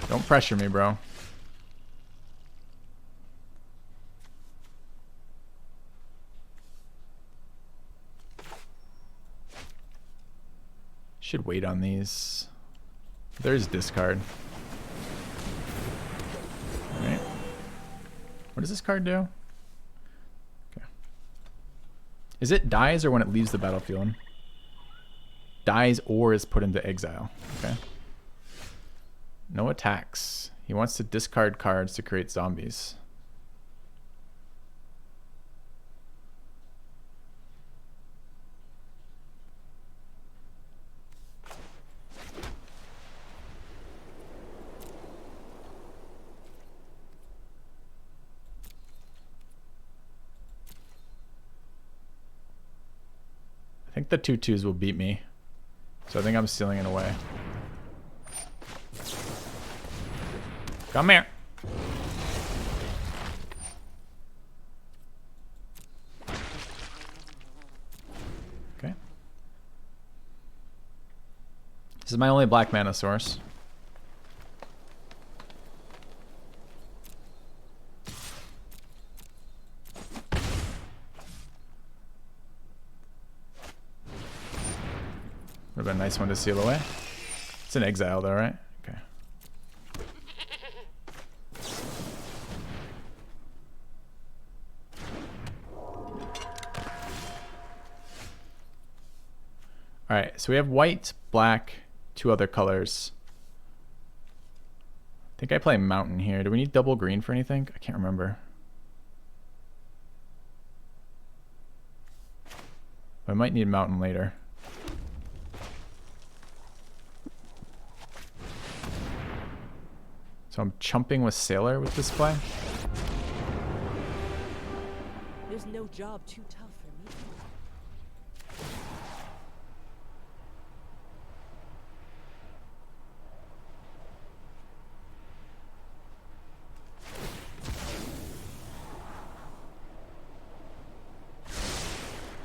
Don't pressure me, bro. Should wait on these. There's discard. Alright. What does this card do? Okay. Is it dies or when it leaves the battlefield? Dies or is put into exile. Okay. No attacks. He wants to discard cards to create zombies. I think the 2/2s will beat me. So I think I'm stealing it away. Come here. Okay. This is my only black mana source. Would have been a nice one to seal away. It's an exile though, right? Okay. Alright, so we have white, black, two other colors. I think I play mountain here. Do we need double green for anything? I can't remember. I might need mountain later. So I'm chumping with Sailor with this play. There's no job too tough for me.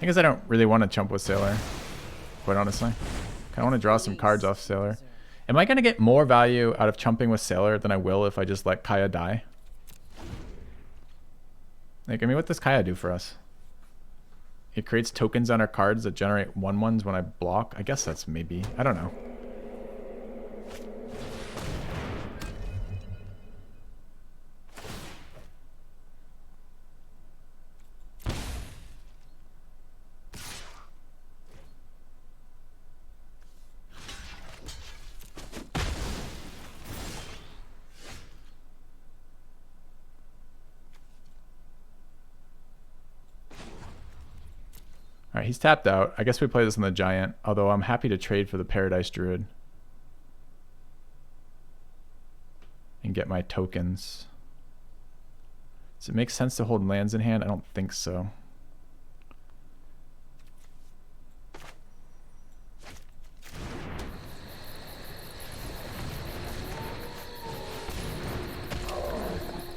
I guess I don't really want to chump with Sailor, quite honestly. I want to draw some cards off Sailor. Am I going to get more value out of chumping with Sailor than I will if I just let Kaya die? Like, I mean, what does Kaya do for us? It creates tokens on our cards that generate 1/1s when I block. I guess that's maybe, I don't know. Alright, he's tapped out. I guess we play this on the Giant, although I'm happy to trade for the Paradise Druid. And get my tokens. Does it make sense to hold lands in hand? I don't think so.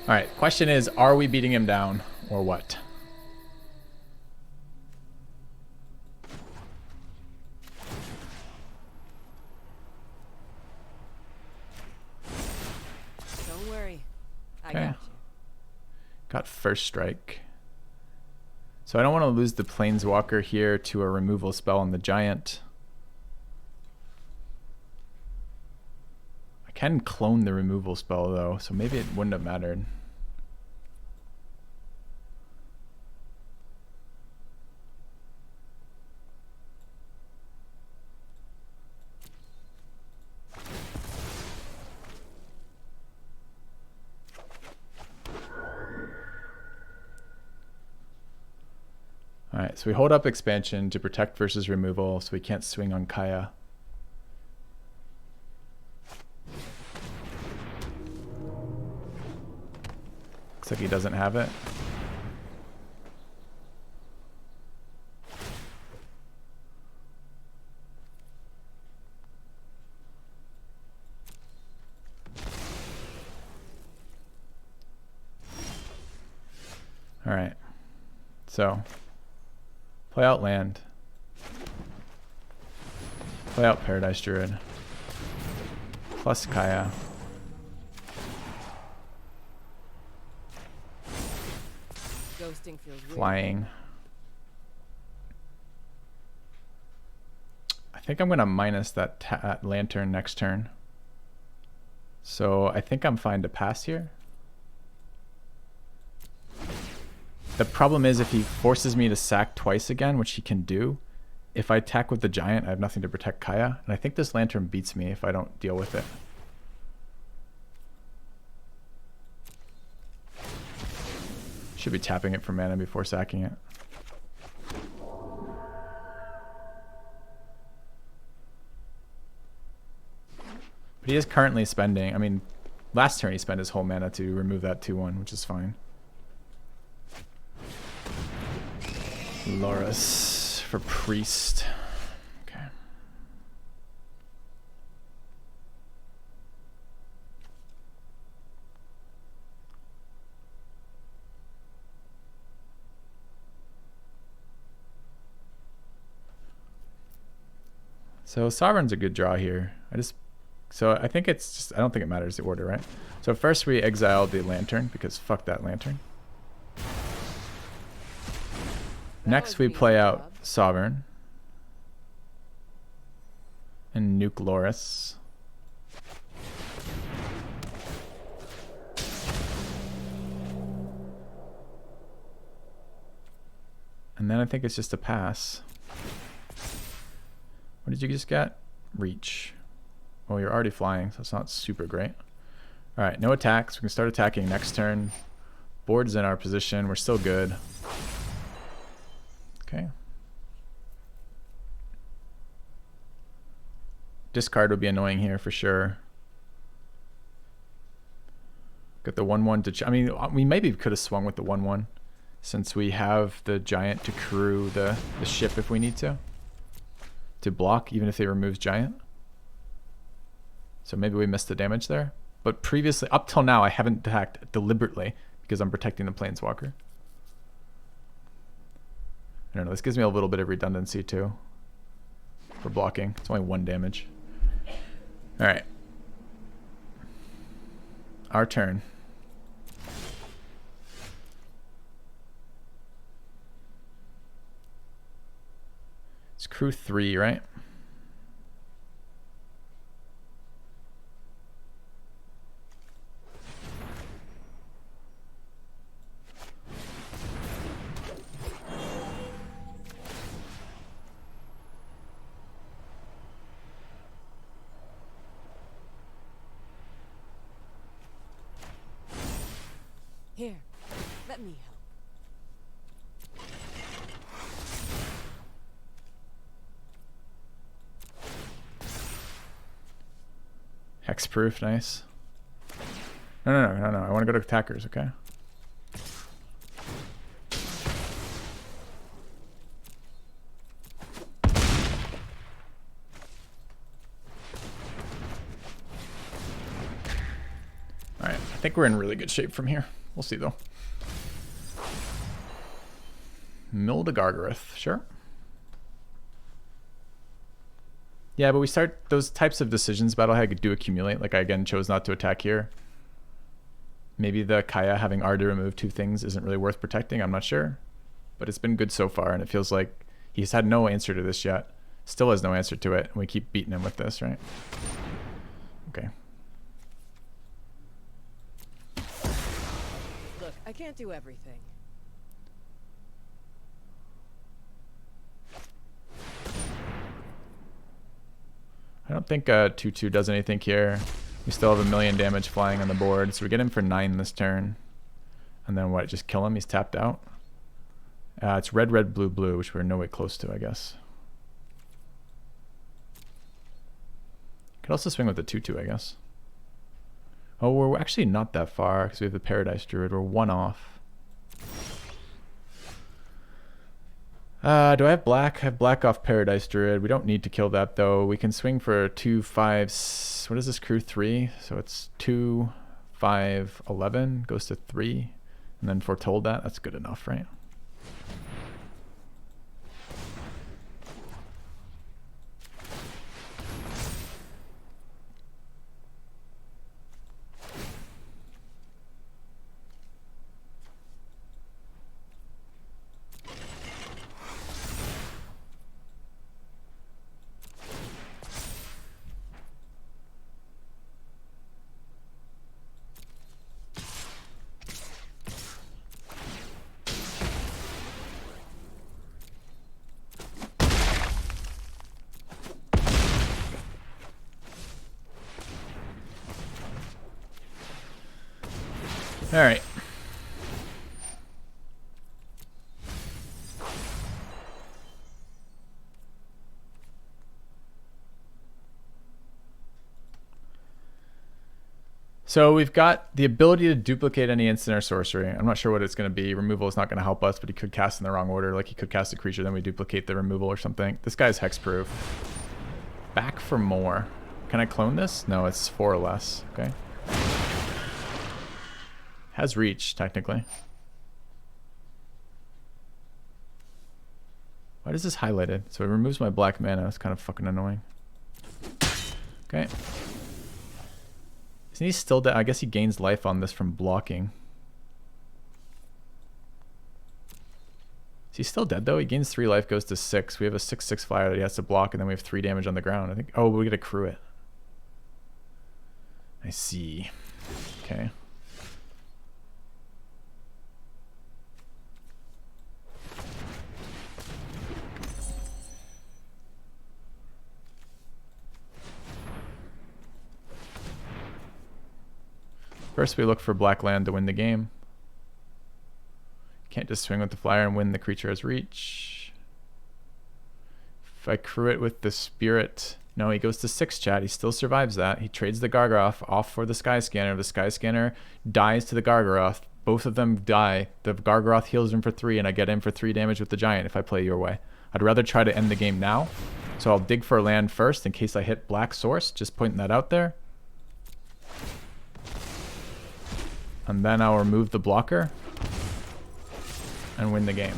Alright, question is, are we beating him down or what? Okay. Got first strike. So I don't want to lose the Planeswalker here to a removal spell on the Giant. I can clone the removal spell though, so maybe it wouldn't have mattered. Alright, so we hold up expansion to protect versus removal, so we can't swing on Kaya. Looks like he doesn't have it. Alright, so play out land. Play out Paradise Druid. Plus Kaya. Casting feels weird. Flying. I think I'm gonna minus that lantern next turn. So I think I'm fine to pass here. The problem is if he forces me to sack twice again, which he can do, if I attack with the giant, I have nothing to protect Kaya. And I think this lantern beats me if I don't deal with it. Should be tapping it for mana before sacking it. But he is currently spending, I mean, last turn he spent his whole mana to remove that 2/1, which is fine. Loris for priest. Okay. So Sovereign's a good draw here. So I think it's just, I don't think it matters the order, right? So first we exile the lantern because fuck that lantern. Next we play out Sovereign and nuke Loris. And then I think it's just a pass. What did you just get? Reach. Well, you're already flying, so it's not super great. All right, no attacks. We can start attacking next turn. Board's in our position. We're still good. Okay. Discard would be annoying here for sure. Got the 1/1 to... I mean, we maybe could have swung with the 1/1 since we have the giant to crew the ship if we need to block, even if it removes giant. So maybe we missed the damage there. But previously, up till now, I haven't attacked deliberately because I'm protecting the planeswalker. I don't know, this gives me a little bit of redundancy too for blocking. It's only 1 damage. All right. Our turn. It's crew 3, right? Here, let me help. Hexproof, nice. No. I want to go to attackers, okay? Alright, I think we're in really good shape from here. We'll see though. Milda Gargareth, sure. Yeah, but we start those types of decisions Battlehead do accumulate. Like I again chose not to attack here. Maybe the Kaya having R to remove 2 things isn't really worth protecting, I'm not sure. But it's been good so far and it feels like he's had no answer to this yet. Still has no answer to it, and we keep beating him with this, right? Okay. Look, I can't do everything. I don't think 2/2 does anything here. We still have 1,000,000 damage flying on the board, so we get him for 9 this turn. And then what, just kill him? He's tapped out? It's red, red, blue, blue, which we're no way close to, I guess. Could also swing with the 2/2, I guess. Oh, we're actually not that far, because we have the Paradise Druid. We're 1 off. Do I have black? I have black off Paradise Druid. We don't need to kill that though. We can swing for 2, 5, what is this, crew 3? So it's 2, 5, 11, goes to 3, and then foretold that. That's good enough, right? All right. So we've got the ability to duplicate any instant or sorcery. I'm not sure what it's going to be. Removal is not going to help us, but he could cast in the wrong order. Like he could cast a creature, then we duplicate the removal or something. This guy's hexproof. Back for more. Can I clone this? No, it's 4 or less. Okay. Has reach, technically. Why does this highlighted? So it removes my black mana. It's kind of fucking annoying. Okay. Isn't he still dead? I guess he gains life on this from blocking. Is he still dead though? He gains 3 life, goes to 6. We have a 6/6 flyer that he has to block, and then we have 3 damage on the ground. I think. Oh, we get to accrue it. I see. Okay. First, we look for black land to win the game. Can't just swing with the flyer and win. The creature has reach. If I crew it with the spirit, no, he goes to 6, chat. He still survives that. He trades the Gargaroth off for the Sky Scanner. The Sky Scanner dies to the Gargaroth. Both of them die. The Gargaroth heals him for 3, and I get in for 3 damage with the Giant if I play your way. I'd rather try to end the game now. So I'll dig for a land first in case I hit black source. Just pointing that out there. And then I'll remove the blocker and win the game.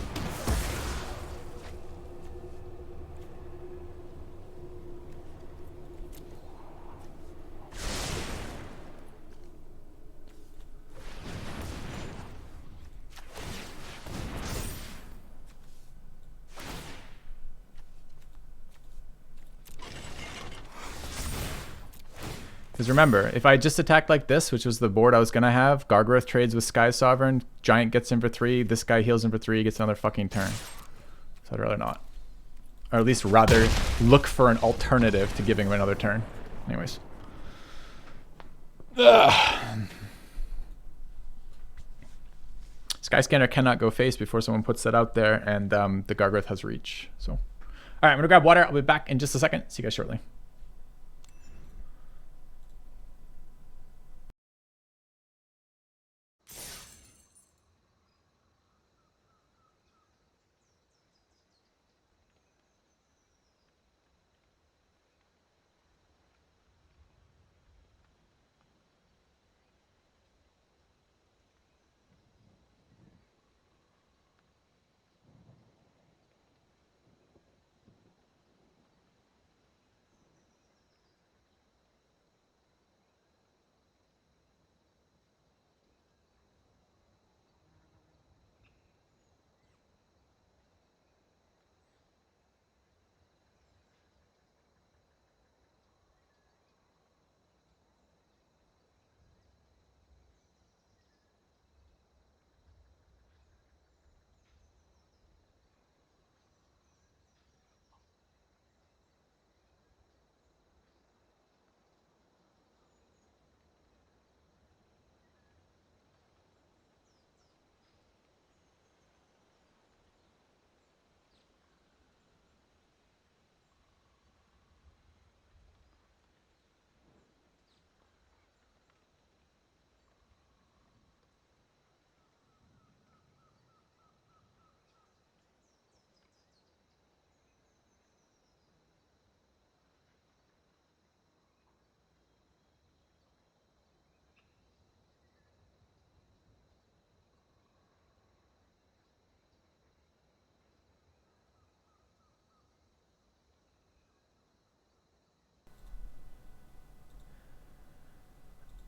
Because remember, if I just attacked like this, which was the board I was going to have, Gargaroth trades with Sky Sovereign, Giant gets in for 3, this guy heals in for 3, gets another fucking turn. So I'd rather not. Or at least rather look for an alternative to giving him another turn. Anyways. Ugh. Sky Scanner cannot go face before someone puts that out there, and the Gargaroth has reach. So, all right, I'm going to grab water. I'll be back in just a second. See you guys shortly.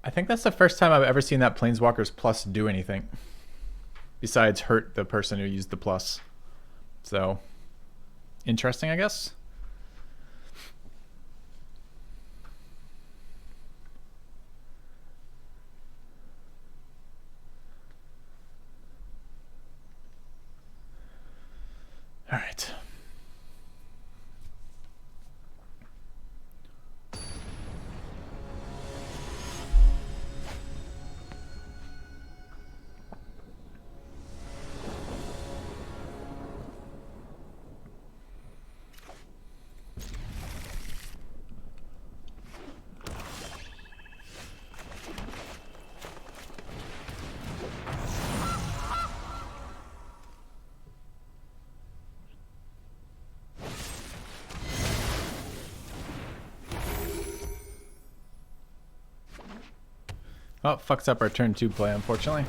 I think that's the first time I've ever seen that Planeswalker's Plus do anything. Besides hurt the person who used the plus. So, interesting, I guess. All right. Oh, fucks up our turn 2 play, unfortunately.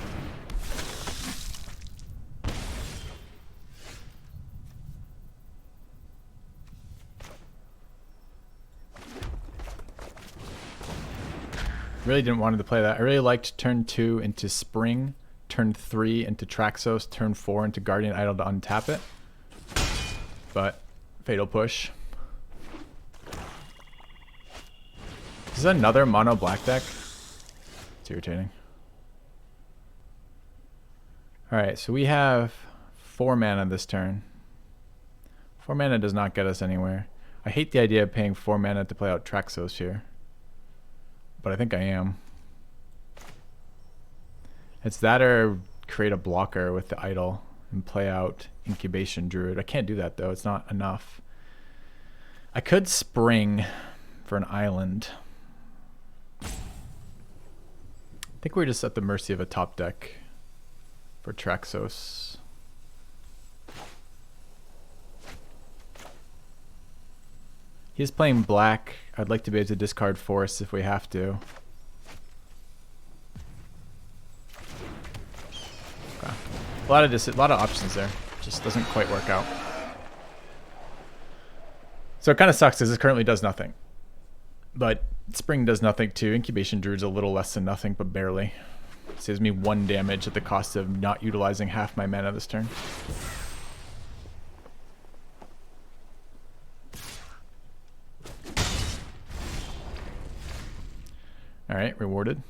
Really didn't want to play that. I really liked turn 2 into Spring, turn 3 into Traxos, turn 4 into Guardian Idol to untap it. But Fatal Push. This is another mono black deck. It's irritating. Alright, so we have 4 mana this turn. 4 mana does not get us anywhere. I hate the idea of paying 4 mana to play out Traxos here. But I think I am. It's that or create a blocker with the Idol and play out Incubation Druid. I can't do that though, it's not enough. I could Spring for an island. I think we're just at the mercy of a top deck for Traxos. He's playing black. I'd like to be able to discard forests if we have to. Okay. A lot of options there. Just doesn't quite work out. So it kind of sucks because this currently does nothing. But Spring does nothing too. Incubation Druid's a little less than nothing, but barely. Saves me 1 damage at the cost of not utilizing half my mana this turn. Alright, rewarded.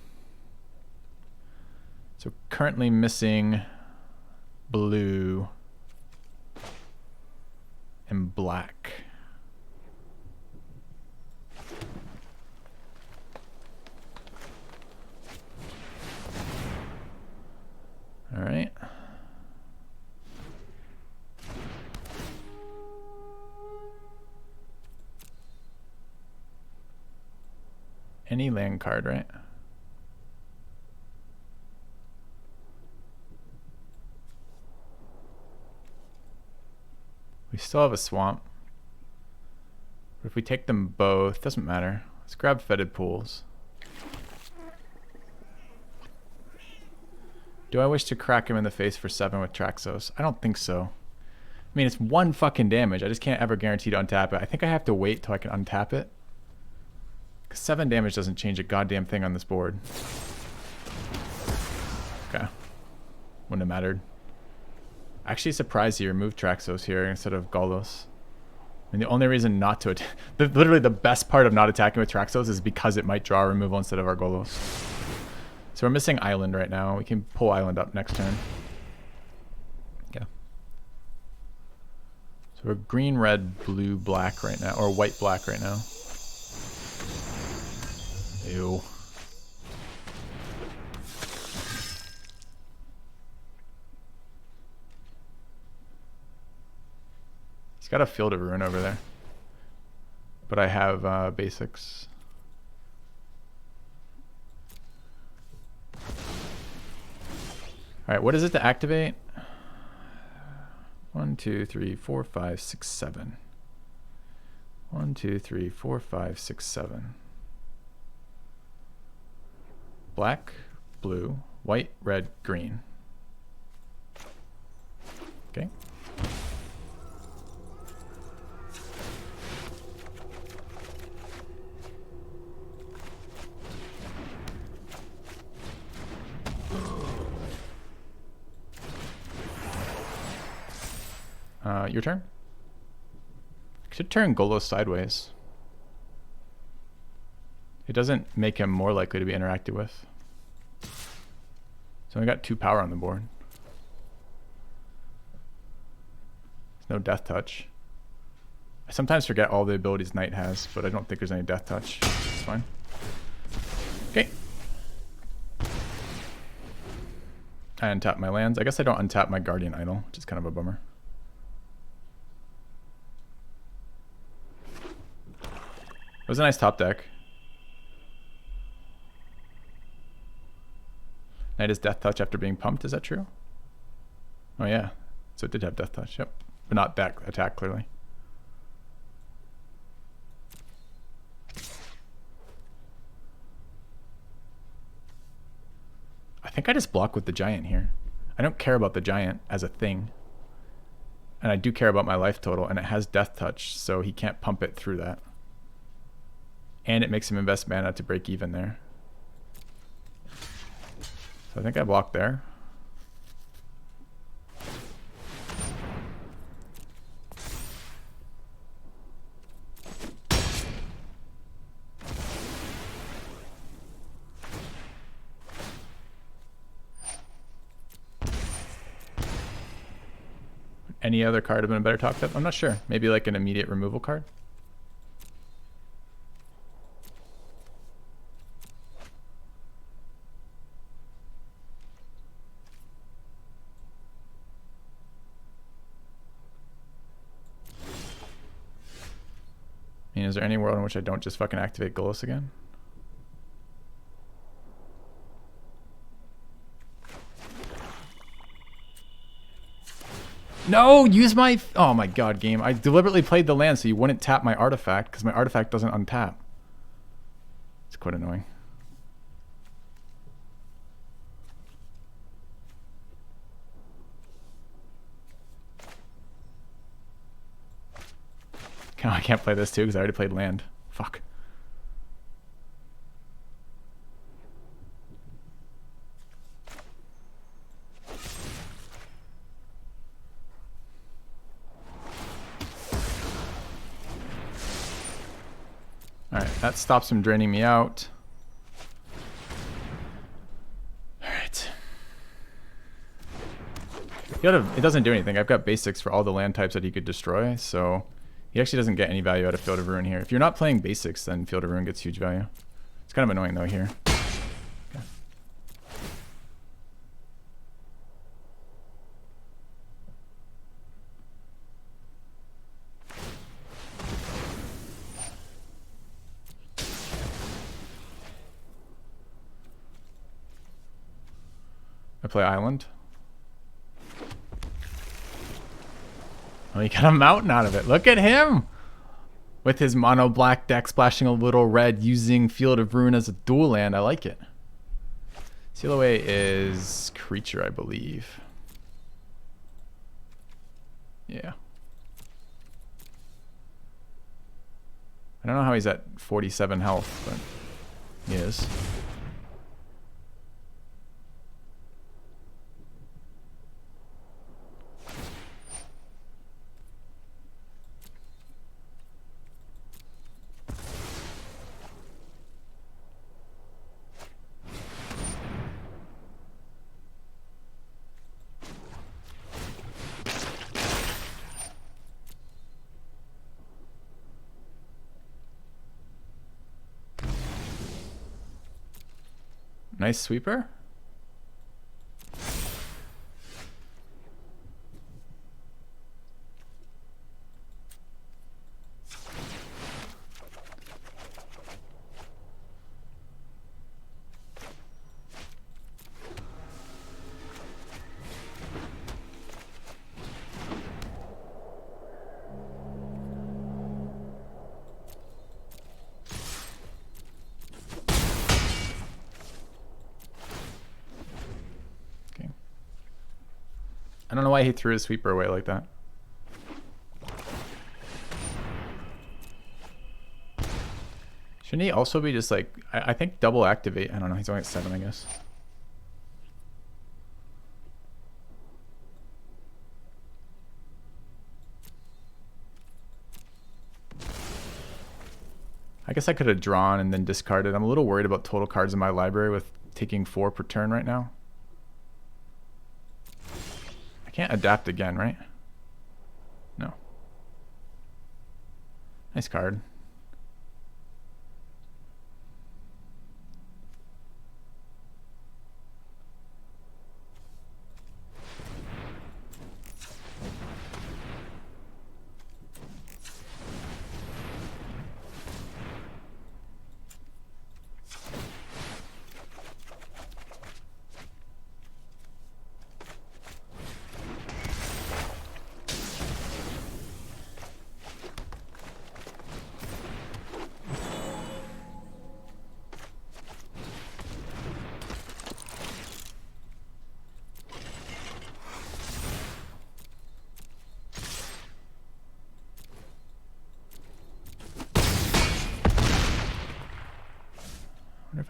So currently missing blue and black. Alright. Any land card, right? We still have a swamp. But if we take them both, doesn't matter. Let's grab Fetid Pools. Do I wish to crack him in the face for 7 with Traxos? I don't think so. I mean, it's 1 fucking damage. I just can't ever guarantee to untap it. I think I have to wait till I can untap it. 7 damage doesn't change a goddamn thing on this board. Okay. Wouldn't have mattered. Actually surprised he removed Traxos here instead of Golos. I mean, the only reason not to attack... Literally the best part of not attacking with Traxos is because it might draw removal instead of our Golos. So we're missing Island right now. We can pull Island up next turn. Okay. So we're green, red, blue, black right now. Or white, black right now. Ew. He's got a Field of Ruin over there. But I have basics. Alright, what is it to activate? 1, 2, 3, 4, 5, 6, 7. 1, 2, 3, 4, 5, 6, 7. Black, blue, white, red, green. Okay. Your turn. Should turn Golos sideways. It doesn't make him more likely to be interacted with. So we got 2 power on the board. There's no Death Touch. I sometimes forget all the abilities Knight has, but I don't think there's any Death Touch. It's fine. Okay. I untap my lands. I guess I don't untap my Guardian Idol, which is kind of a bummer. It was a nice top deck. Knight is Death Touch after being pumped, is that true? Oh yeah, so it did have Death Touch, yep. But not that attack, clearly. think I just block with the giant here. I don't care about the giant as a thing. And I do care about my life total, and it has death touch, so he can't pump it through that. And it makes him invest mana to break even there. So I think I blocked there. Any other card have been better talked up? I'm not sure. Maybe like an immediate removal card? I mean, is there any world in which I don't just fucking activate Golos again? No, use my... Oh my god, game. I deliberately played the land so you wouldn't tap my artifact because my artifact doesn't untap. It's quite annoying. I can't play this too because I already played land. Fuck. Alright, that stops him draining me out. Alright. It doesn't do anything. I've got basics for all the land types that he could destroy, so he actually doesn't get any value out of Field of Ruin here. If you're not playing basics, then Field of Ruin gets huge value. It's kind of annoying though here. Okay. I play Island. Oh, he got a mountain out of it. Look at him! With his mono black deck splashing a little red using Field of Ruin as a dual land. I like it. Seal Away is creature, I believe. Yeah. I don't know how he's at 47 health, but he is. Nice sweeper. I don't know why he threw his sweeper away like that. Shouldn't he also be just like, I think double activate. I don't know, he's only at 7, I guess. I guess I could have drawn and then discarded. I'm a little worried about total cards in my library with taking 4 per turn right now. I can't adapt again, right? No. Nice card.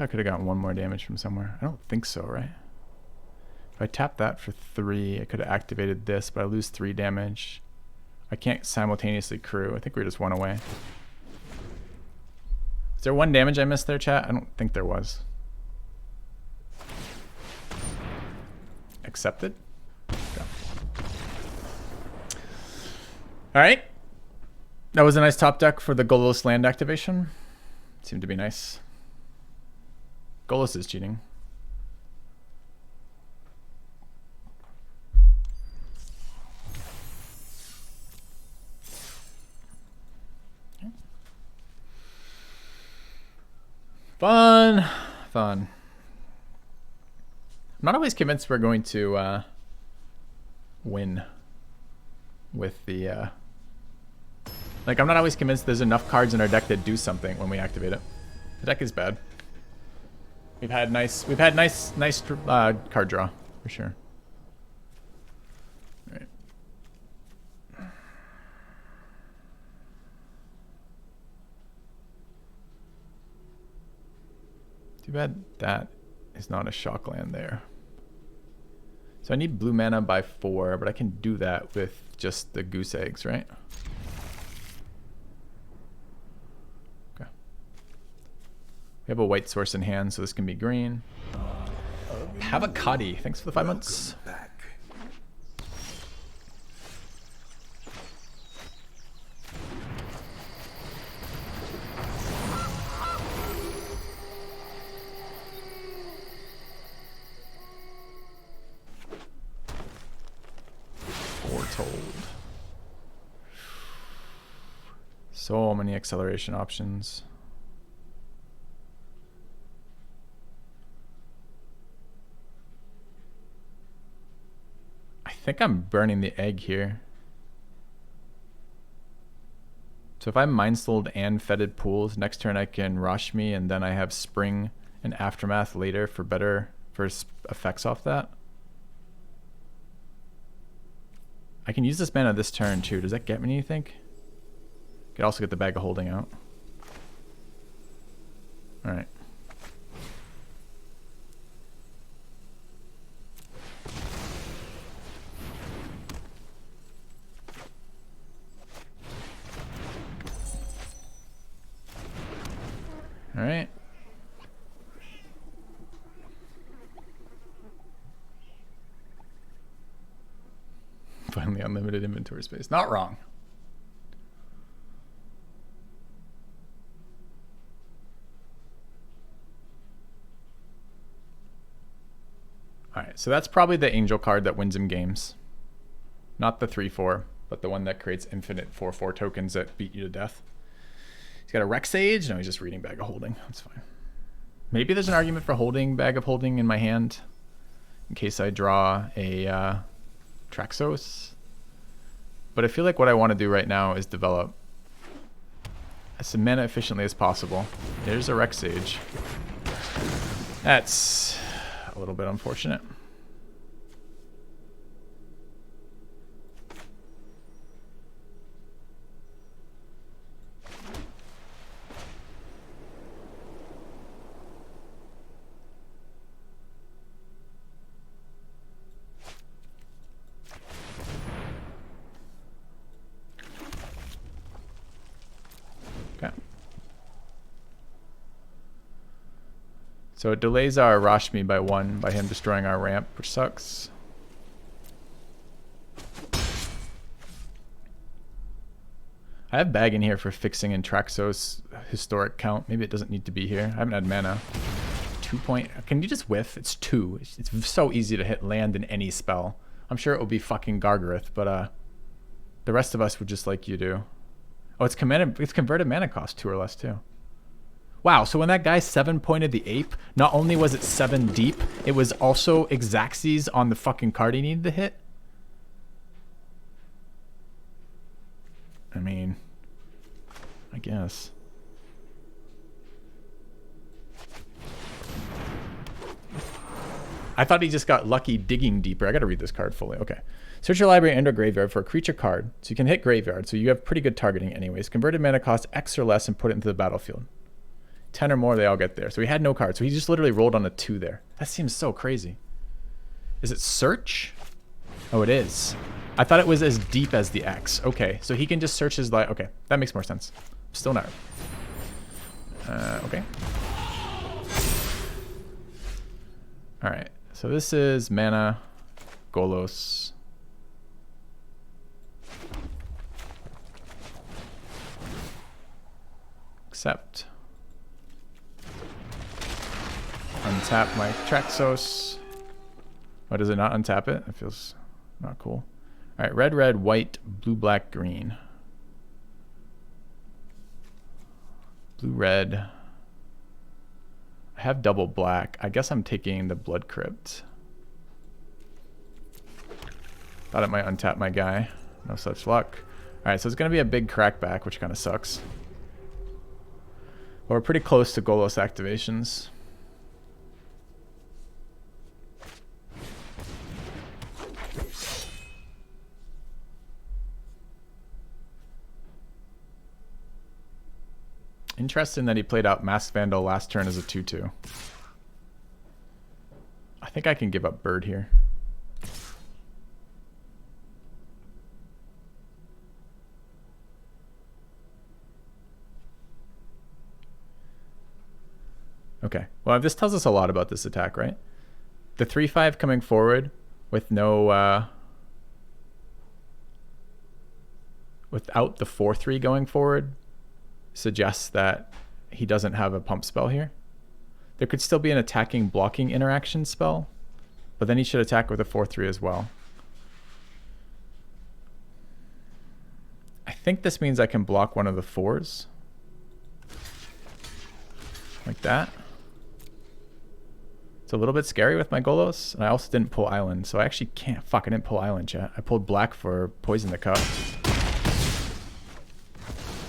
I could have gotten one more damage from somewhere. I don't think so, right? If I tap that for 3, I could have activated this, but I lose 3 damage. I can't simultaneously crew. I think we just went away. Is there 1 damage I missed there, chat? I don't think there was. Accepted. Go. Alright. That was a nice top deck for the goalless land activation. Seemed to be nice. Goalless is cheating. Fun. Fun. I'm not always convinced we're going to win with the... Like, I'm not always convinced there's enough cards in our deck that do something when we activate it. The deck is bad. We've had nice card draw, for sure. All right. Too bad that is not a shock land there. So I need blue mana by 4, but I can do that with just the goose eggs, right? Okay. We have a white source in hand, so this can be green. Havakati, thanks for the 5 months. So many acceleration options. I think I'm burning the egg here. So if I Mind Souled and Fetid Pools, next turn I can rush me, and then I have Spring and Aftermath later for effects off that. I can use this mana this turn too. Does that get me anything? Could also get the Bag of Holding out. All right. All right. Finally unlimited inventory space. Not wrong. Alright, so that's probably the angel card that wins him games. Not the 3/4, but the one that creates infinite 4/4 tokens that beat you to death. He's got a Rex Sage. No, he's just reading Bag of Holding. That's fine. Maybe there's an argument for holding Bag of Holding in my hand in case I draw a Traxos. But I feel like what I want to do right now is develop as mana efficiently as possible. There's a Rex Sage. That's a little bit unfortunate. Okay. So it delays our Rashmi by 1 by him destroying our ramp, which sucks. I have bag in here for fixing in Traxos historic count. Maybe it doesn't need to be here. I haven't had mana. 2 point. Can you just whiff? It's 2. It's so easy to hit land in any spell. I'm sure it will be fucking Gargareth, but the rest of us would just like you do. Oh, it's converted mana cost 2 or less too. Wow, so when that guy 7-pointed the ape, not only was it 7 deep, it was also Xaxes on the fucking card he needed to hit? I mean, I guess. I thought he just got lucky digging deeper. I gotta read this card fully. Okay. Search your library and or graveyard for a creature card. So you can hit graveyard, so you have pretty good targeting anyways. Converted mana cost X or less and put it into the battlefield. 10 or more, they all get there. So he had no cards. So he just literally rolled on a 2 there. That seems so crazy. Is it search? Oh, it is. I thought it was as deep as the X. Okay, so he can just search his life. Okay, that makes more sense. Still not. Okay. All right, so this is mana, Golos. Accept. Untap my Traxos. Why does it not untap it? It feels not cool. All right, red, red, white, blue, black, green. Blue, red. I have double black. I guess I'm taking the Blood Crypt. Thought it might untap my guy. No such luck. All right, so it's going to be a big crackback, which kind of sucks. But we're pretty close to Golos activations. Interesting that he played out Masked Vandal last turn as a 2/2. I think I can give up Bird here. Okay, well this tells us a lot about this attack, right? The 3/5 coming forward with no without the 4/3 going forward suggests that he doesn't have a pump spell here. There could still be an attacking blocking interaction spell, but then he should attack with a 4/3 as well. I think this means I can block one of the 4s. Like that. It's a little bit scary with my Golos, and I also didn't pull Island, so I actually can't. Fuck, I didn't pull Island, chat. I pulled black for Poison the Cup.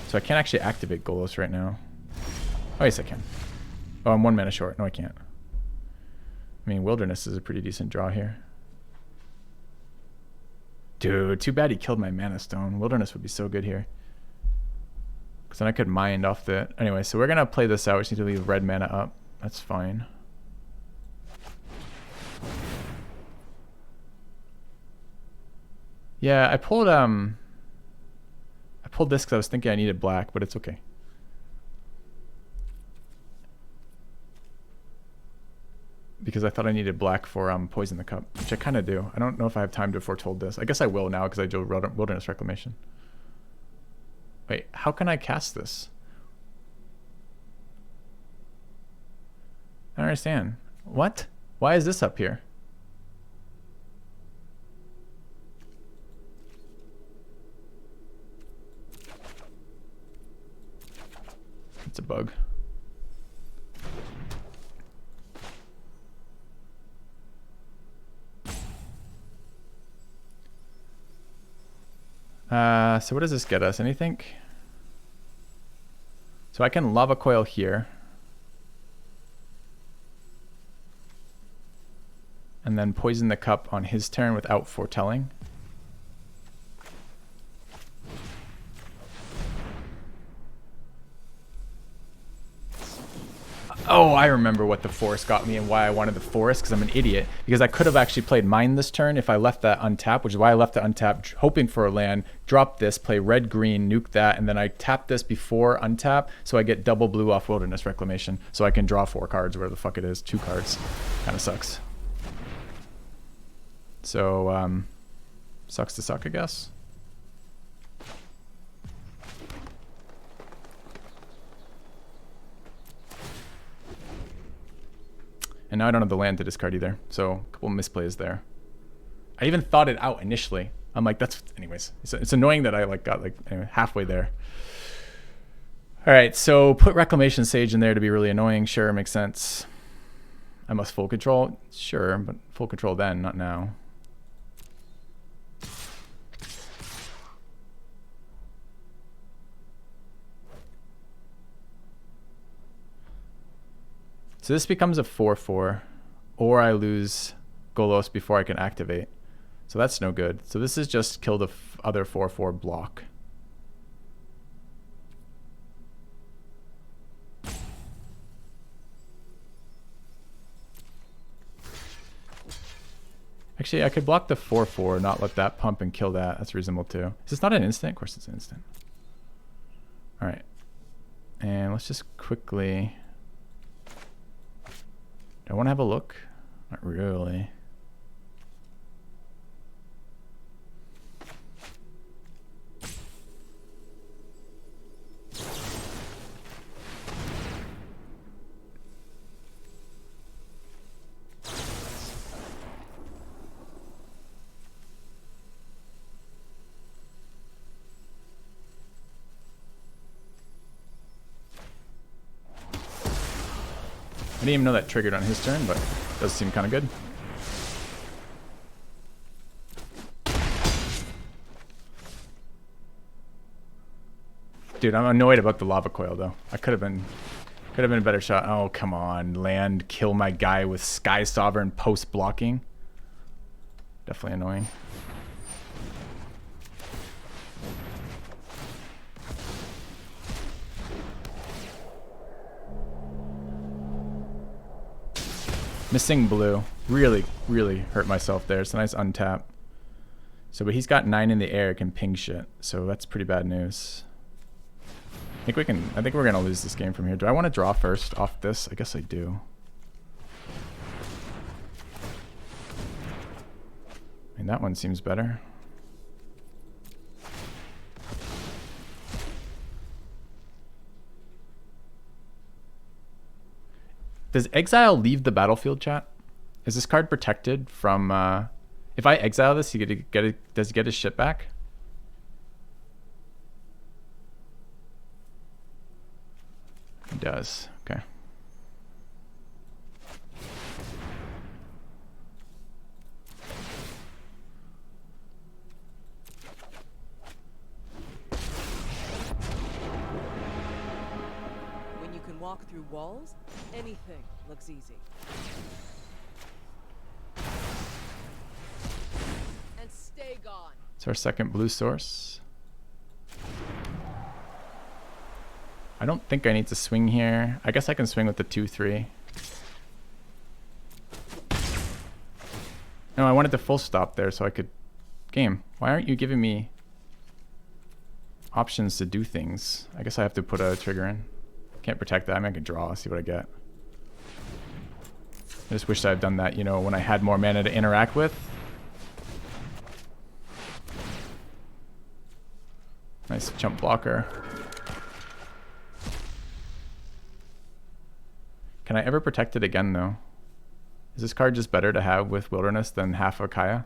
So I can't actually activate Golos right now. Oh, yes, I can. Oh, I'm 1 mana short. No, I can't. I mean, Wilderness is a pretty decent draw here. Dude, too bad he killed my Mana Stone. Wilderness would be so good here. Because then I could mind off the... Anyway, so we're going to play this out. We just need to leave red mana up. That's fine. Yeah, I pulled this because I was thinking I needed black, but it's okay. Because I thought I needed black for Poison the Cup, which I kind of do. I don't know if I have time to have foretold this. I guess I will now because I do Wilderness Reclamation. Wait, how can I cast this? I don't understand. What? Why is this up here? It's a bug. So what does this get us? Anything? So I can Lava Coil here. And then Poison the Cup on his turn without foretelling. Oh, I remember what the forest got me and why I wanted the forest, because I'm an idiot. Because I could have actually played mine this turn if I left that untapped, which is why I left it untapped, hoping for a land, drop this, play red-green, nuke that, and then I tap this before untap, so I get double blue off Wilderness Reclamation, so I can draw 4 cards, whatever the fuck it is, 2 cards. Kind of sucks. So, sucks to suck, I guess. And now I don't have the land to discard either, so a couple misplays there. I even thought it out initially. I'm like, that's... Anyways, it's annoying that I like got like anyway, halfway there. All right, so put Reclamation Sage in there to be really annoying. Sure, makes sense. I must full control. Sure, but full control then, not now. So this becomes a 4/4, or I lose Golos before I can activate. So that's no good. So this is just kill the other 4/4 block. Actually, I could block the 4/4, not let that pump and kill that. That's reasonable too. Is this not an instant? Of course it's an instant. All right. And let's just quickly... Do I want to have a look? Not really. I didn't even know that triggered on his turn, but it does seem kind of good. Dude, I'm annoyed about the lava coil though. I could have been a better shot. Oh, come on. Land, kill my guy with Sky Sovereign post blocking. Definitely annoying. Missing blue. Really, really hurt myself there. It's a nice untap. So, but he's got 9 in the air, can ping shit. So that's pretty bad news. I think we're gonna lose this game from here. Do I want to draw first off this? I guess I do. I mean, that one seems better. Does exile leave the battlefield, chat? Is this card protected from... if I exile this, does he get his shit back? He does. Okay. When you can walk through walls, anything looks easy. And stay gone. It's our second blue source. I don't think I need to swing here. I guess I can swing with the 2/3. No, I wanted to full stop there so I could game. Why aren't you giving me options to do things? I guess I have to put a trigger in. Can't protect that. I mean, I can draw, see what I get. I just wish I'd done that, you know, when I had more mana to interact with. Nice jump blocker. Can I ever protect it again, though? Is this card just better to have with Wilderness than half of Kaya?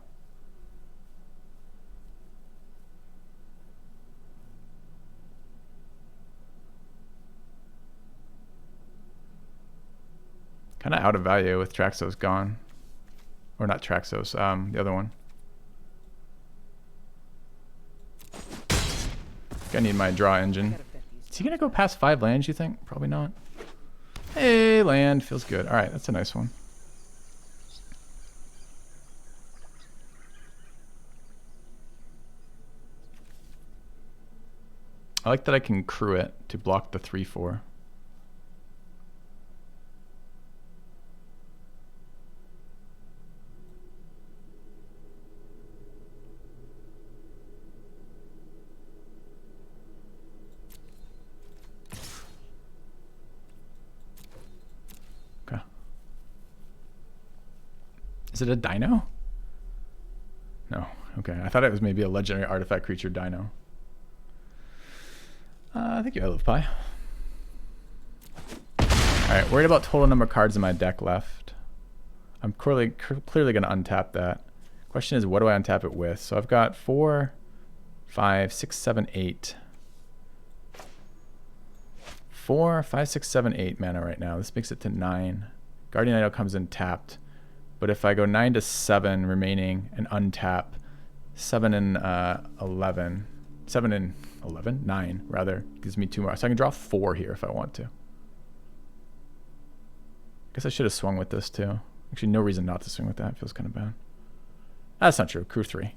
Kind of out of value with Traxos gone. Or not Traxos, the other one. I need my draw engine. Is he going to go past 5 lands, you think? Probably not. Hey, land. Feels good. All right, that's a nice one. I like that I can crew it to block the 3/4. Okay. Is it a dino? No. Okay. I thought it was maybe a legendary artifact creature dino. Thank you, I love pie. Alright, worried about total number of cards in my deck left. I'm clearly going to untap that. Question is, what do I untap it with? So I've got 4, 5, 6, 7, 8. 4, 5, 6, 7, 8 mana right now. This makes it to 9. Guardian Idol comes in tapped. But if I go 9 to 7 remaining and untap, 7 and 11. 7 and 11? 9, rather. Gives me 2 more. So I can draw 4 here if I want to. Guess I should have swung with this too. Actually, no reason not to swing with that. It feels kind of bad. That's not true. Crew 3.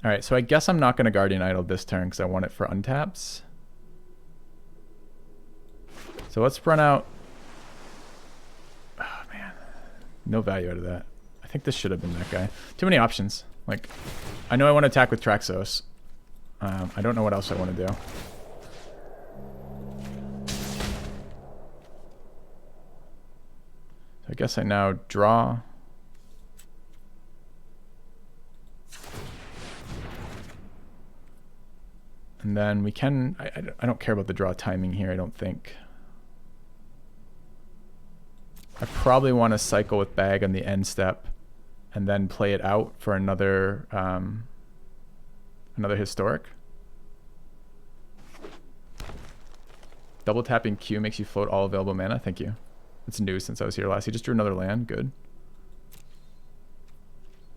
Alright, so I guess I'm not going to Guardian Idol this turn because I want it for untaps. So let's run out. Oh, man. No value out of that. I think this should have been that guy. Too many options. Like, I know I want to attack with Traxos. I don't know what else I want to do. I guess I now draw. And then we can, I don't care about the draw timing here, I don't think. I probably want to cycle with bag on the end step and then play it out for another another historic. Double tapping Q makes you float all available mana. Thank you. It's new since I was here last. He just drew another land. Good.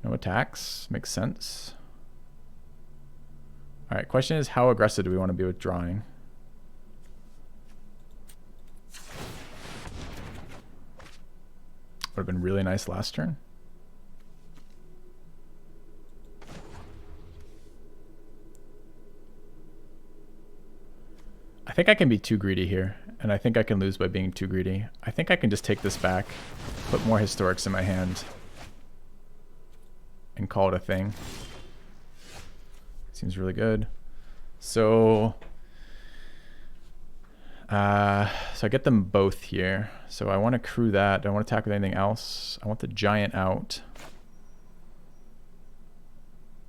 No attacks. Makes sense. All right. Question is, how aggressive do we want to be with drawing? Would have been really nice last turn. I think I can be too greedy here, and I think I can lose by being too greedy. I think I can just take this back, put more historics in my hand, and call it a thing. Seems really good. So I get them both here. So I want to crew that. Do I want to attack with anything else? I want the giant out.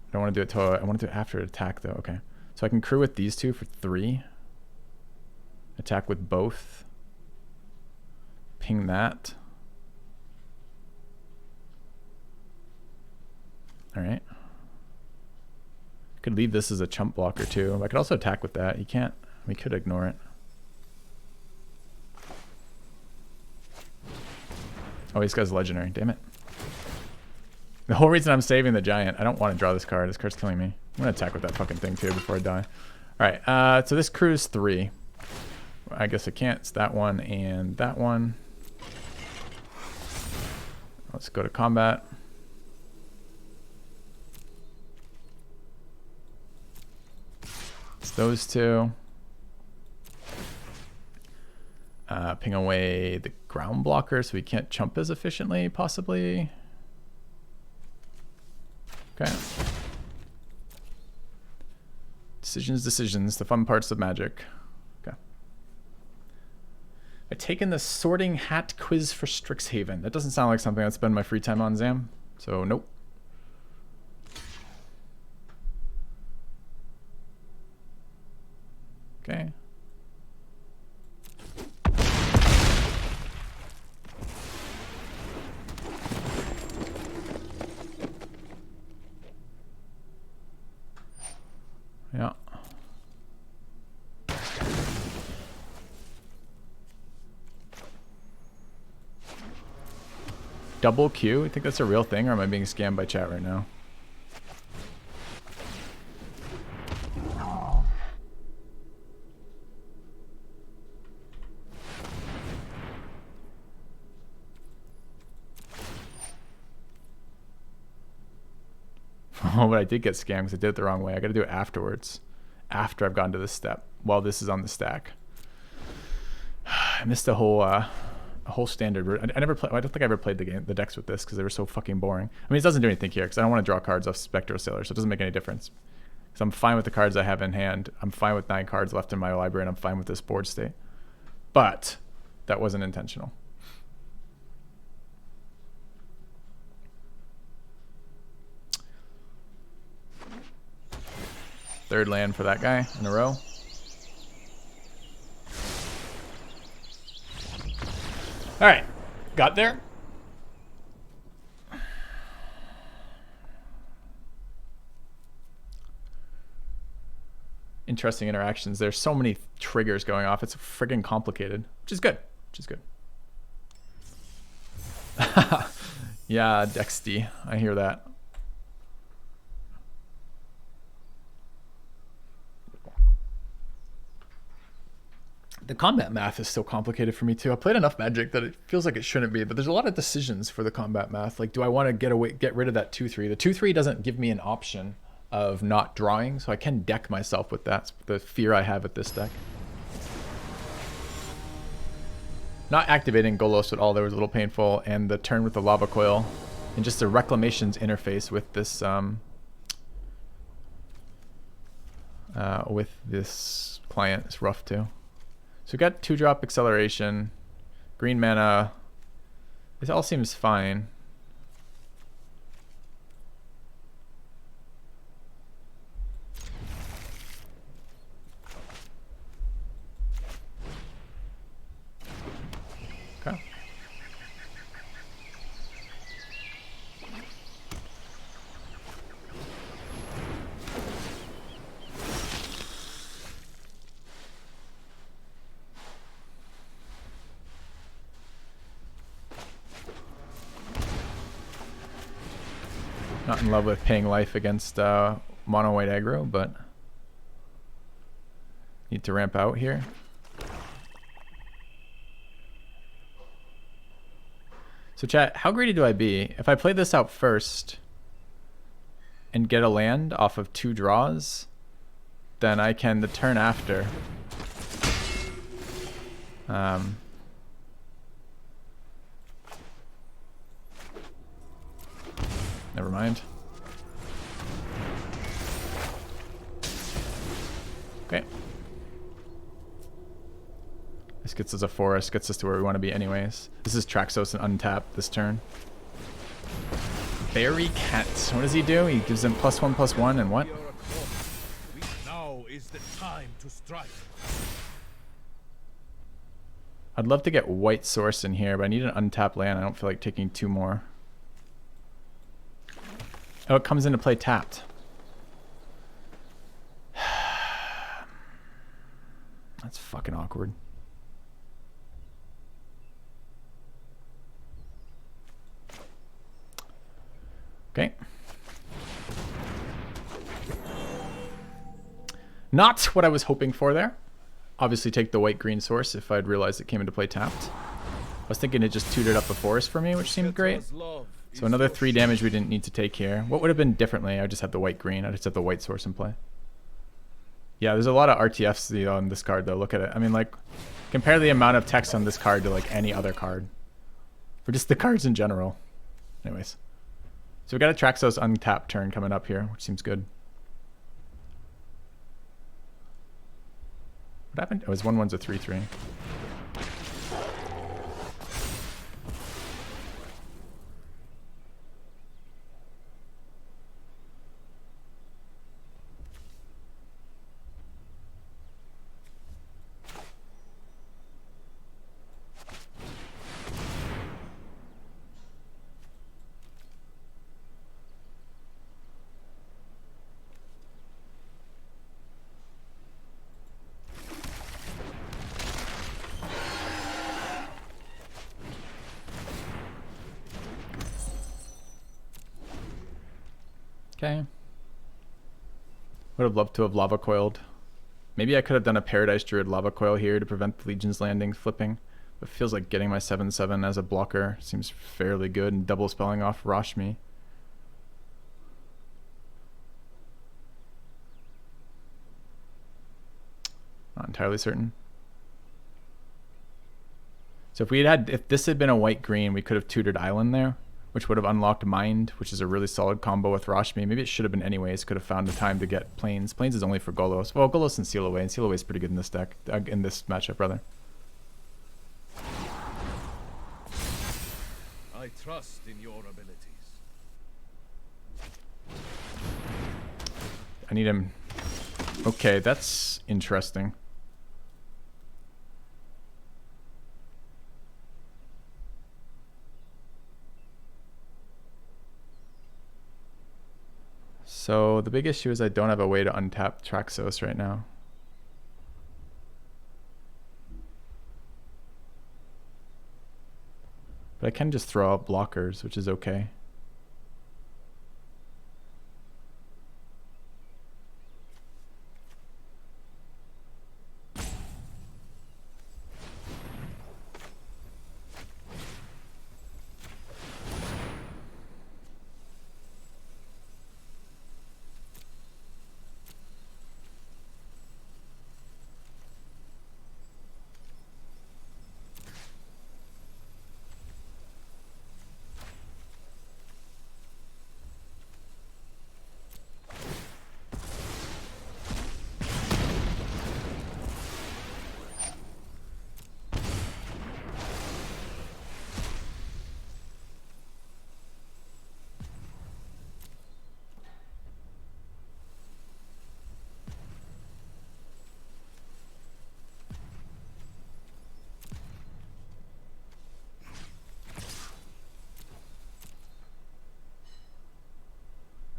I don't want to do it till I want to do it after attack though. Okay. So I can crew with these two for 3. Attack with both. Ping that. All right. Could leave this as a chump blocker too. I could also attack with that. You can't. We could ignore it. Oh, this guy's legendary. Damn it. The whole reason I'm saving the giant, I don't want to draw this card. This card's killing me. I'm going to attack with that fucking thing too before I die. All right. So this crew's 3. I guess I can't. It's that one and that one. Let's go to combat. It's those two. Ping away the ground blocker so we can't chump as efficiently, possibly. Okay. Decisions, the fun parts of Magic. Okay. I've taken the Sorting Hat quiz for Strixhaven. That doesn't sound like something I'd spend my free time on, Zam. So, nope. Okay. Yeah. Double Q? You think that's a real thing, or am I being scammed by chat right now? Oh, but I did get scammed because I did it the wrong way. I got to do it afterwards, after I've gone to this step, while this is on the stack. I missed a whole standard. I never play. I don't think I ever played the decks with this because they were so fucking boring. I mean, it doesn't do anything here because I don't want to draw cards off Spectral Sailor, so it doesn't make any difference. Because I'm fine with the cards I have in hand. I'm fine with 9 cards left in my library, and I'm fine with this board state. But that wasn't intentional. Third land for that guy in a row. All right, got there. Interesting interactions. There's so many triggers going off. It's friggin' complicated, which is good. Yeah, Dexty. I hear that. The combat math is still complicated for me too. I played enough Magic that it feels like it shouldn't be, but there's a lot of decisions for the combat math. Like, do I want to get rid of that 2/3? The 2/3 doesn't give me an option of not drawing, so I can deck myself with that. It's the fear I have with this deck. Not activating Golos at all there was a little painful, and the turn with the Lava Coil And just the reclamations interface with this client is rough too. So we got 2-drop acceleration, green mana. This all seems fine. Okay. Not in love with paying life against mono white aggro, but need to ramp out here. So chat, how greedy do I be? If I play this out first and get a land off of 2 draws, then I can the turn after. Never mind. Okay. This gets us a forest, gets us to where we want to be anyways. This is Traxos and untap this turn. Berry Cat. What does he do? He gives them +1/+1 and what? Now is the time to strike. I'd love to get white source in here, but I need an untapped land. I don't feel like taking 2 more. Oh, it comes into play tapped. That's fucking awkward. Okay. Not what I was hoping for there. Obviously take the white-green source if I'd realized it came into play tapped. I was thinking it just tutored up the forest for me, which seemed great. So another 3 damage we didn't need to take here. What would have been differently? I just had the white-green. I just had the white source in play. Yeah, there's a lot of RTFs on this card, though. Look at it. I mean, like, compare the amount of text on this card to, like, any other card. Or just the cards in general. Anyways. So we got a Traxos untapped turn coming up here, which seems good. What happened? Oh, it was 1/1's a 3/3. Okay. Would have loved to have lava coiled. Maybe I could have done a Paradise Druid lava coil here to prevent the Legion's landing flipping. But it feels like getting my 7/7 as a blocker seems fairly good, and double spelling off Rashmi. Not entirely certain. So if this had been a white-green, we could have tutored Island there, which would have unlocked Mind, which is a really solid combo with Rashmi. Maybe it should have been anyways. Could have found the time to get Plains. Plains is only for Golos. Well, Golos and Seal Away. And Seal Away is pretty good in this deck, in this matchup, rather. I trust in your abilities. I need him. Okay, that's interesting. So the big issue is I don't have a way to untap Traxos right now. But I can just throw out blockers, which is okay.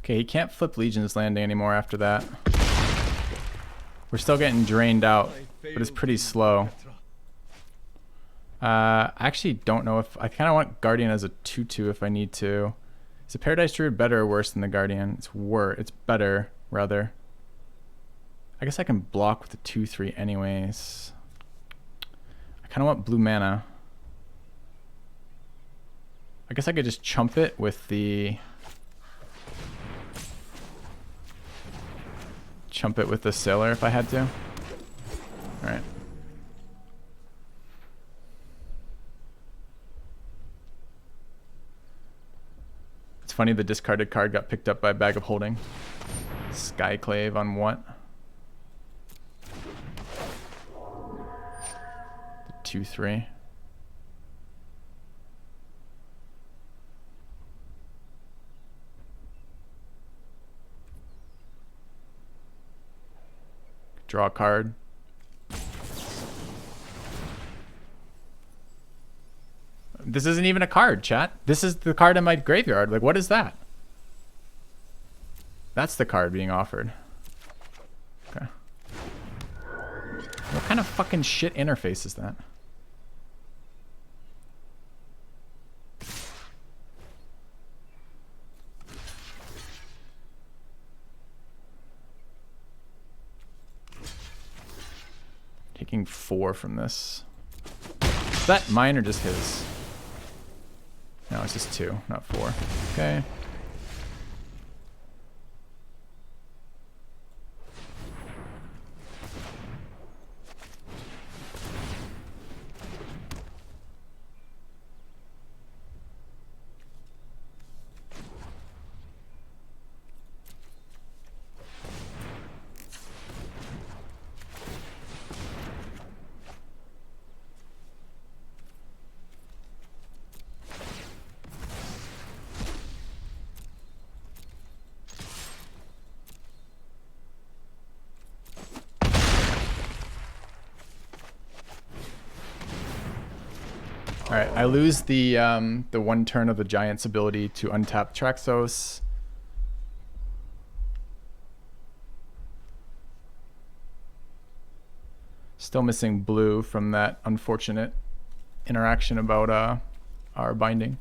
Okay, he can't flip Legion's Landing anymore after that. We're still getting drained out, but it's pretty slow. I actually don't know if... I kind of want Guardian as a 2-2 if I need to. Is the Paradise Druid better or worse than the Guardian? It's better, rather. I guess I can block with the 2-3 anyways. I kind of want blue mana. I guess I could just chump it with the... Chump it with the Sailor if I had to. Alright. It's funny the discarded card got picked up by a Bag of Holding. Skyclave on what? The 2-3. Draw a card. This isn't even a card, chat. This is the card in my graveyard. Like, what is that? That's the card being offered. Okay. What kind of fucking shit interface is that? Taking 4 from this. Is that mine or just his? No, it's just 2, not 4. Okay. Alright, I lose the 1 turn of the Giant's ability to untap Traxos. Still missing blue from that unfortunate interaction about our binding.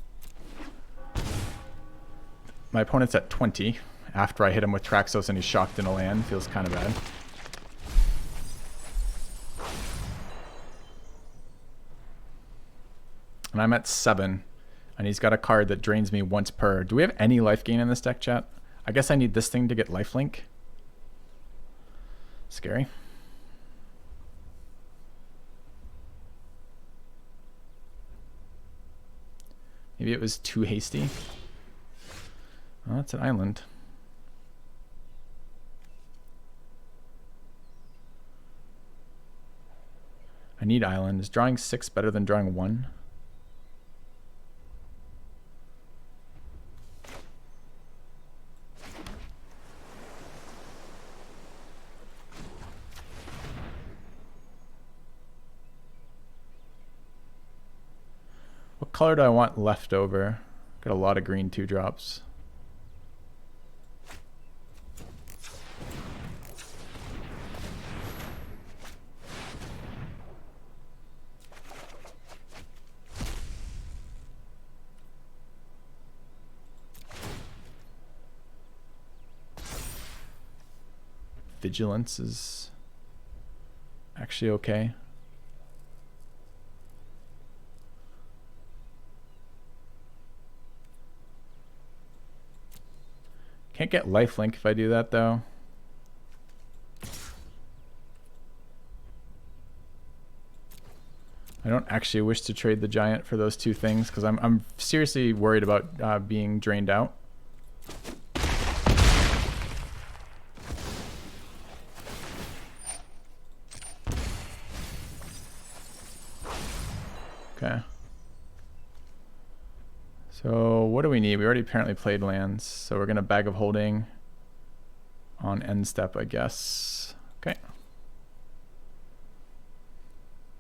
My opponent's at 20 after I hit him with Traxos and he's shocked in a land. Feels kind of bad. And I'm at 7, and he's got a card that drains me once per. Do we have any life gain in this deck, chat? I guess I need this thing to get lifelink. Scary. Maybe it was too hasty. Oh, that's an island. I need island. Is drawing 6 better than drawing 1? What color do I want left over? Got a lot of green 2-drops. Vigilance is actually okay. Can't get lifelink if I do that though. I don't actually wish to trade the Giant for those 2 things because I'm seriously worried about being drained out. Okay. So what do we need? We already apparently played lands, so we're gonna Bag of Holding on end step, I guess. Okay.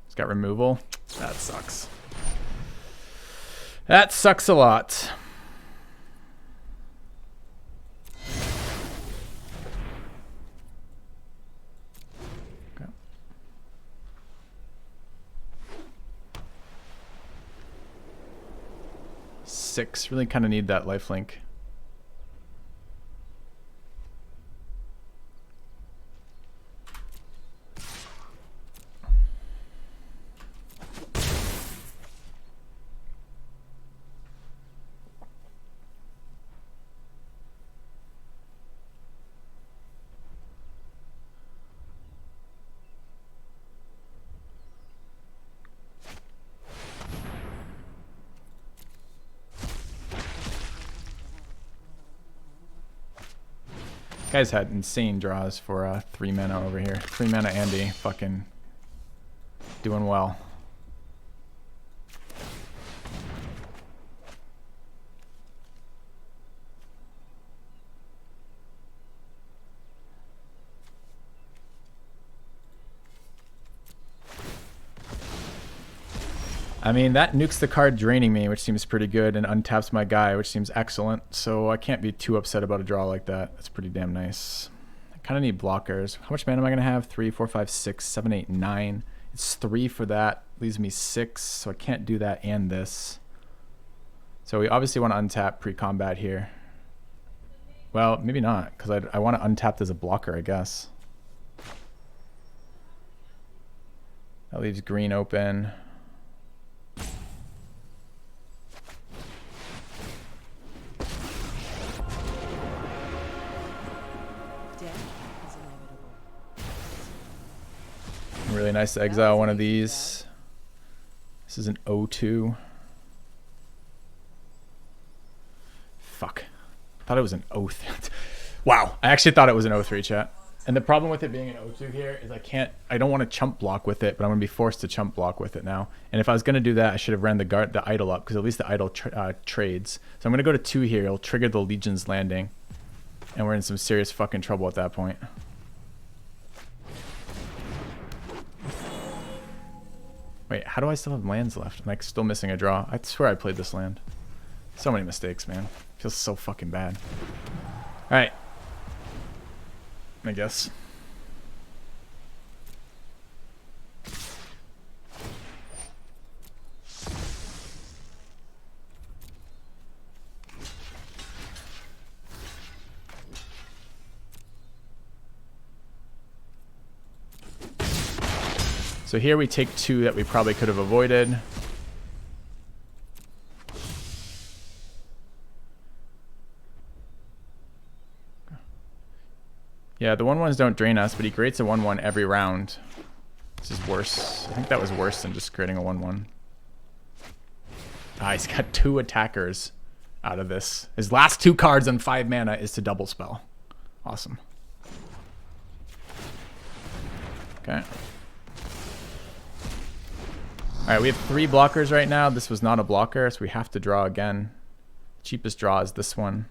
It's got removal. That sucks. That sucks a lot. 6. Really kind of need that lifelink. Guy's had insane draws for 3 mana over here. 3 mana Andy, fucking doing well. I mean, that nukes the card draining me, which seems pretty good, and untaps my guy, which seems excellent. So I can't be too upset about a draw like that. That's pretty damn nice. I kind of need blockers. How much mana am I going to have? 3, 4, 5, 6, 7, 8, 9. It's 3 for that. Leaves me 6, so I can't do that and this. So we obviously want to untap pre-combat here. Well, maybe not, because I want to untap as a blocker, I guess. That leaves green open. Really nice to exile one of these. This is an 0-2. Fuck. I thought it was an 0-3. Wow. I actually thought it was an 0-3, chat. And the problem with it being an 0-2 here is I don't want to chump block with it, but I'm going to be forced to chump block with it now. And if I was going to do that, I should have ran the idol up, because at least the idol trades. So I'm going to go to 2 here. It'll trigger the Legion's landing. And we're in some serious fucking trouble at that point. Wait, how do I still have lands left? I'm like still missing a draw. I swear I played this land. So many mistakes, man. Feels so fucking bad. Alright. I guess. So here we take 2 that we probably could have avoided. Yeah, the 1/1s don't drain us, but he creates a 1/1 every round. This is worse. I think that was worse than just creating a 1/1. Ah, he's got 2 attackers out of this. His last 2 cards on 5 mana is to double spell. Awesome. Okay. Alright, we have 3 blockers right now. This was not a blocker, so we have to draw again. Cheapest draw is this one.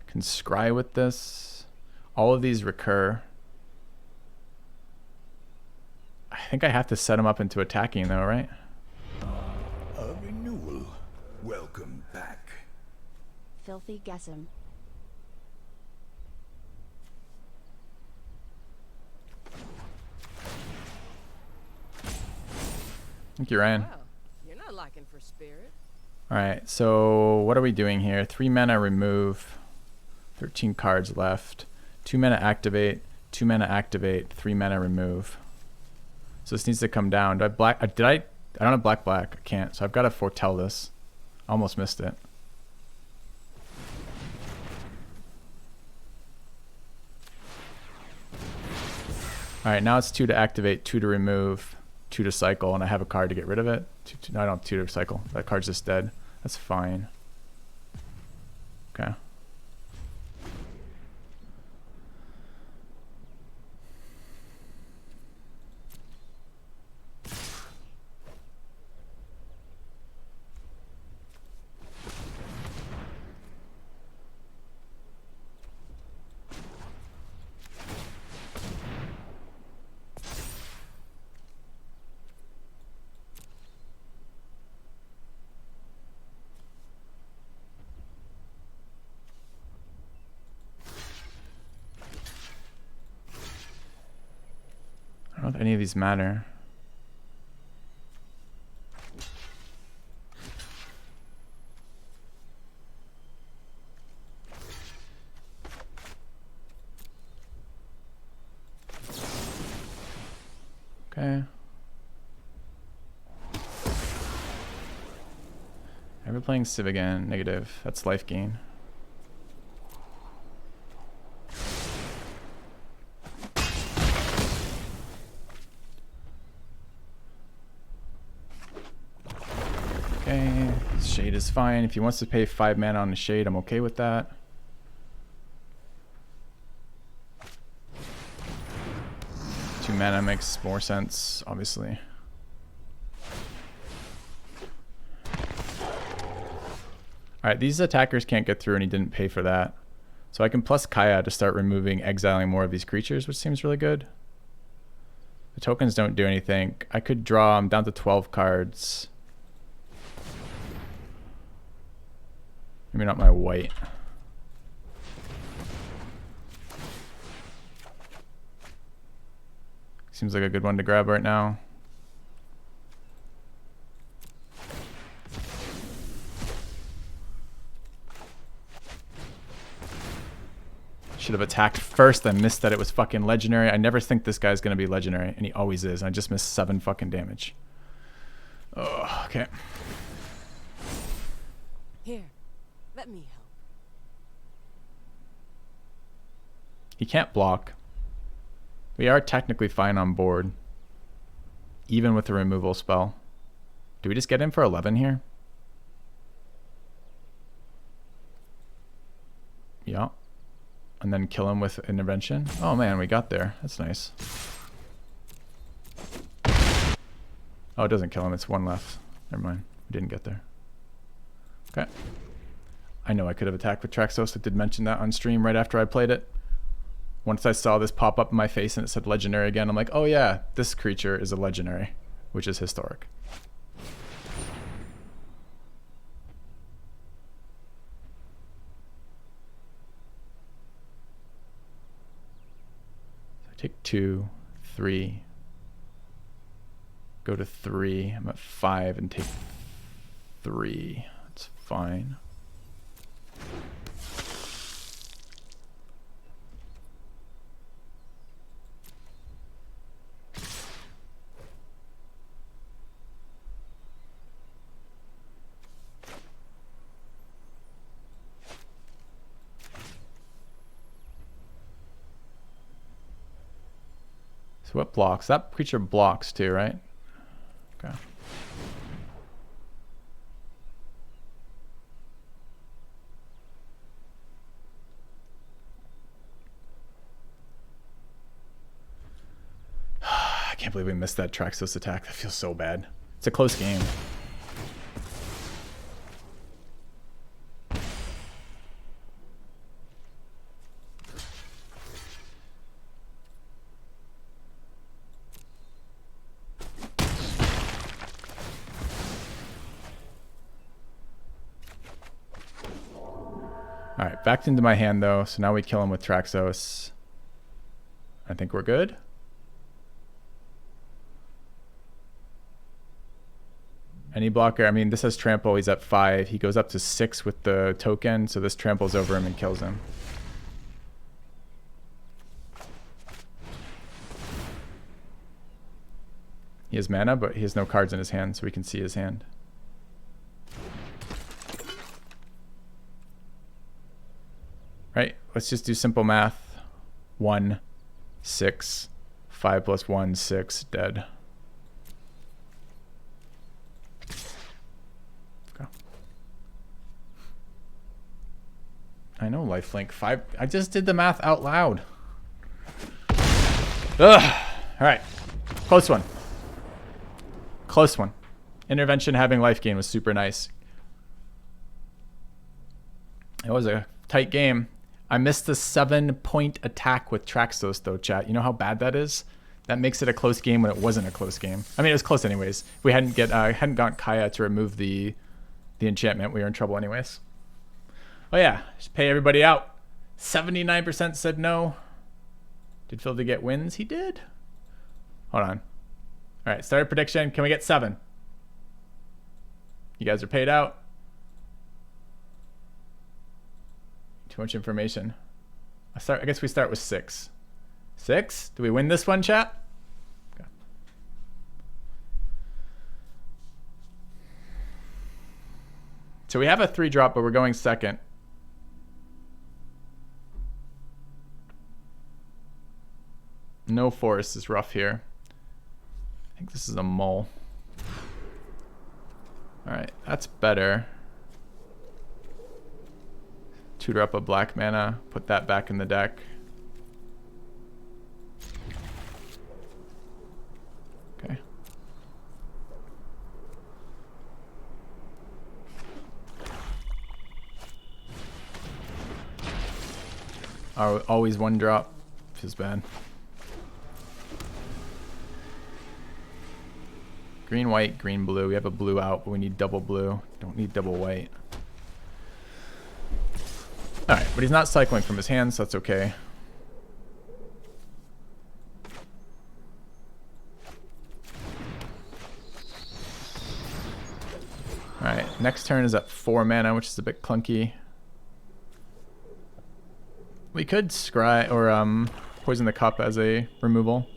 Can scry with this. All of these recur. I think I have to set him up into attacking though, right? A renewal. Welcome back. Filthy Gasm. Thank you, Ryan. Wow, you're not lacking for spirit. Alright, so what are we doing here? 3 mana remove. 13 cards left. 2 mana activate. 2 mana activate. 3 mana remove. So this needs to come down. Do I black? I don't have black. I can't. So I've got to foretell this. Almost missed it. Alright, now it's 2 to activate, 2 to remove, 2 to cycle, and I have a card to get rid of it. No, I don't have 2 to cycle. That card's just dead. That's fine. Okay. I don't know if any of these matter. Okay. Ever playing Civ again? Negative. That's life gain. Okay. Shade is fine. If he wants to pay 5 mana on the Shade, I'm okay with that. Two mana makes more sense, obviously. Alright, these attackers can't get through and he didn't pay for that. So I can plus Kaya to start removing, exiling more of these creatures, which seems really good. The tokens don't do anything. I could draw, I'm down to 12 cards. Maybe not my white. Seems like a good one to grab right now. Should have attacked first. I missed that it was fucking legendary. I never think this guy's gonna be legendary, and he always is. I just missed 7 fucking damage. Oh, okay. Here, let me help. He can't block. We are technically fine on board, even with the removal spell. Do we just get in for 11 here? Yeah. And then kill him with intervention. Oh man, we got there. That's nice. Oh, it doesn't kill him. It's 1 left. Never mind. We didn't get there. Okay. I know I could have attacked with Traxos. I did mention that on stream right after I played it. Once I saw this pop up in my face and it said legendary again, I'm like, oh yeah, this creature is a legendary, which is historic. So I take 2, 3, go to 3. I'm at 5 and take 3. That's fine. So what blocks? That creature blocks too, right? Okay. I can't believe we missed that Traxos attack. That feels so bad. It's a close game. Alright, back into my hand though, so now we kill him with Traxos. I think we're good. Any blocker, I mean, this has trample, he's at 5. He goes up to 6 with the token, so this tramples over him and kills him. He has mana, but he has no cards in his hand, so we can see his hand. Right, let's just do simple math. 1, 6, 5 plus 1, 6, dead. Go. I know lifelink 5. I just did the math out loud. Ugh. All right, close one. Close one. Intervention having life gain was super nice. It was a tight game. I missed the 7-point attack with Traxos though, chat. You know how bad that is? That makes it a close game when it wasn't a close game. I mean, it was close anyways. We hadn't got Kaya to remove the enchantment. We were in trouble anyways. Oh yeah, just pay everybody out. 79% said no. Did Phil get wins? He did. Hold on. All right, started prediction. Can we get 7? You guys are paid out. Too much information. I guess we start with 6. 6? Do we win this one, chat? Okay. So we have a 3 drop, but we're going second. No forest is rough here. I think this is a mole. Alright, that's better. Tutor up a black mana, put that back in the deck. Okay. Always 1 drop. Feels bad. Green, white, green, blue. We have a blue out, but we need double blue. Don't need double white. Alright, but he's not cycling from his hand, so that's okay. Alright, next turn is at 4 mana, which is a bit clunky. We could scry or poison the cup as a removal.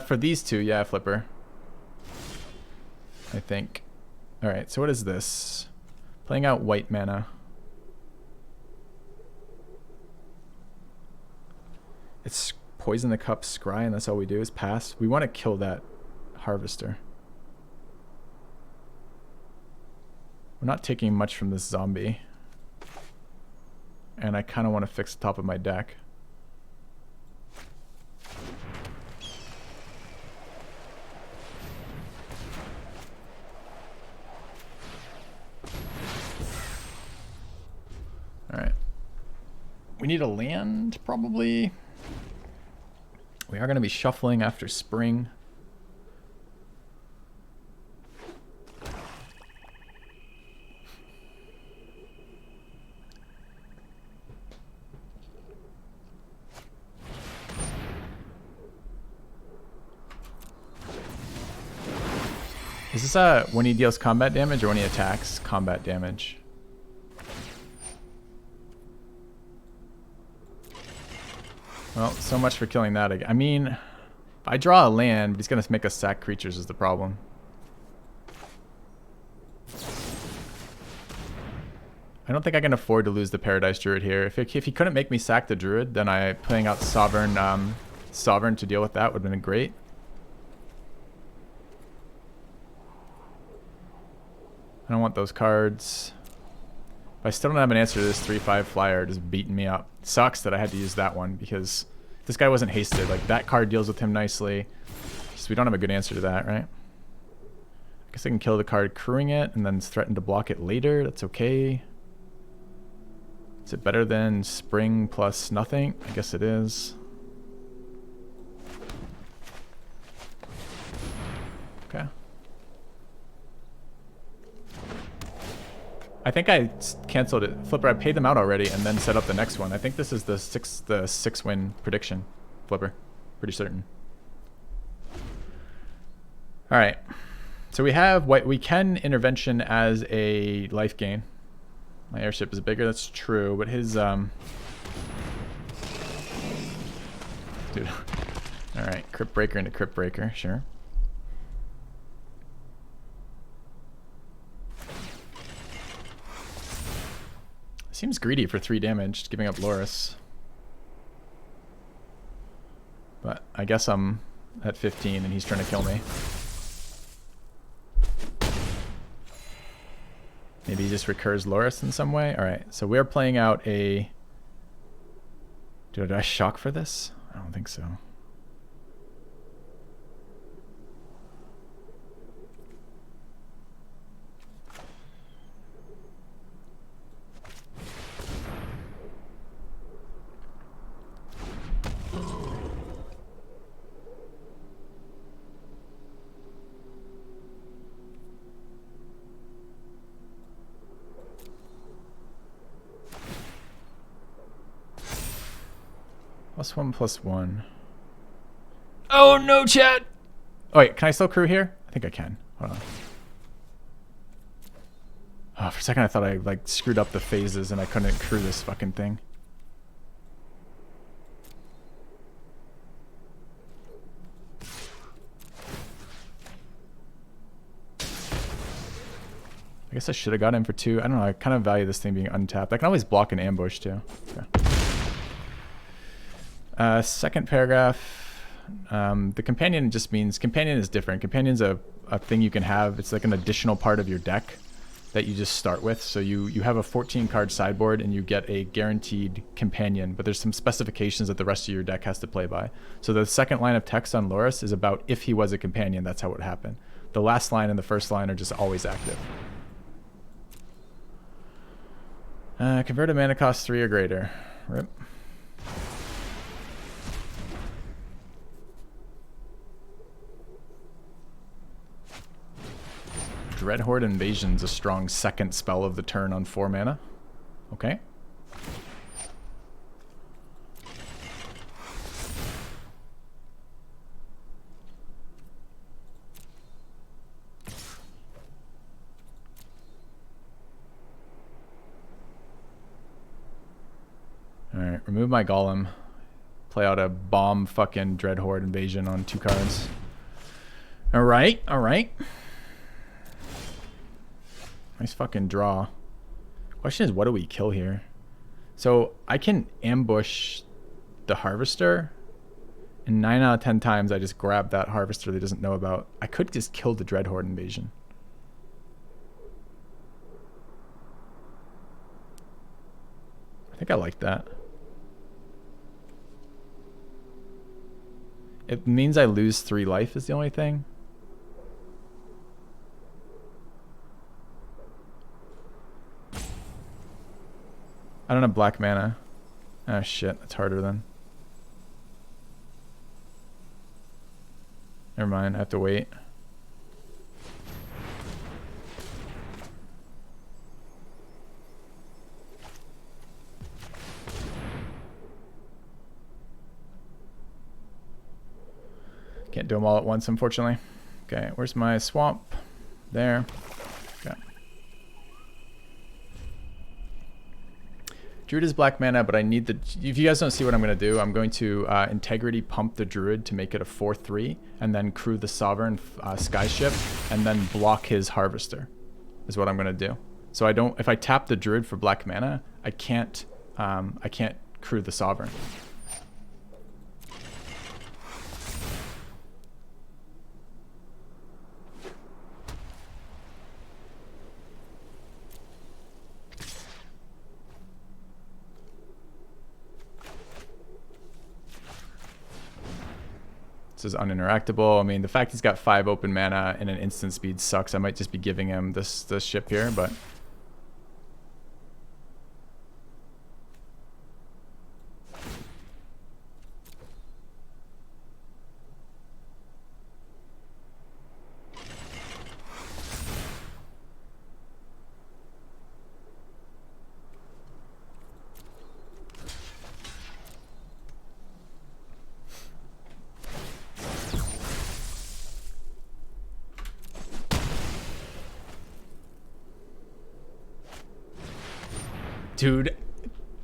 For these 2, yeah, Flipper. I think. Alright, so what is this? Playing out white mana. It's poison the cup, scry, and that's all we do is pass. We want to kill that harvester. We're not taking much from this zombie. And I kind of want to fix the top of my deck. Alright. We need a land, probably. We are going to be shuffling after spring. Is this when he deals combat damage or when he attacks combat damage? Well, so much for killing that again. I mean, if I draw a land, but he's going to make us sack creatures is the problem. I don't think I can afford to lose the Paradise Druid here. If he couldn't make me sack the Druid, then playing out Sovereign Sovereign to deal with that would have been great. I don't want those cards. But I still don't have an answer to this 3/5 flyer just beating me up. It sucks that I had to use that one because this guy wasn't hasted. Like, that card deals with him nicely. So we don't have a good answer to that, right? I guess I can kill the card crewing it and then threaten to block it later. That's okay. Is it better than spring plus nothing? I guess it is. Okay. I think I canceled it. Flipper, I paid them out already and then set up the next one. I think this is the six win prediction. Flipper. Pretty certain. Alright. So we have what we can intervention as a life gain. My airship is bigger, that's true, but his dude. Alright, Crypt Breaker into Crypt Breaker, sure. Seems greedy for 3 damage, just giving up Loris. But I guess I'm at 15 and he's trying to kill me. Maybe he just recurs Loris in some way? Alright, so we're playing out a... Did I shock for this? I don't think so. +1/+1. Oh no, chat! Oh wait, can I still crew here? I think I can. Hold on. Oh, for a second I thought I like screwed up the phases and I couldn't crew this fucking thing. I guess I should have got in for 2. I don't know. I kind of value this thing being untapped. I can always block an ambush too. Okay. Second paragraph. The companion just means companion is different. Companion's a thing you can have. It's like an additional part of your deck that you just start with. So you have a 14 card sideboard and you get a guaranteed companion, but there's some specifications that the rest of your deck has to play by. So the second line of text on Loris is about if he was a companion, that's how it would happen. The last line and the first line are just always active. Convert a mana cost 3 or greater. Rip. Dreadhorde Invasion's a strong second spell of the turn on 4 mana. Okay. Alright, remove my Golem. Play out a bomb fucking Dreadhorde Invasion on 2 cards. Alright, alright. Nice fucking draw. Question is, what do we kill here? So I can ambush the Harvester, and 9 out of 10 times I just grab that Harvester that he doesn't know about. I could just kill the Dreadhorde Invasion. I think I like that. It means I lose 3 life is the only thing. I don't have black mana. Oh shit, that's harder then. Never mind, I have to wait. Can't do them all at once, unfortunately. Okay, where's my swamp? There. Okay. Druid is black mana, but I need the... If you guys don't see what I'm going to do, I'm going to Integrity pump the Druid to make it a 4/3, and then crew the Sovereign Skyship, and then block his Harvester, is what I'm going to do. So I don't... If I tap the Druid for black mana, I can't crew the Sovereign. This is uninteractable. I mean, the fact he's got 5 open mana and an instant speed sucks. I might just be giving him this ship here, but... Dude,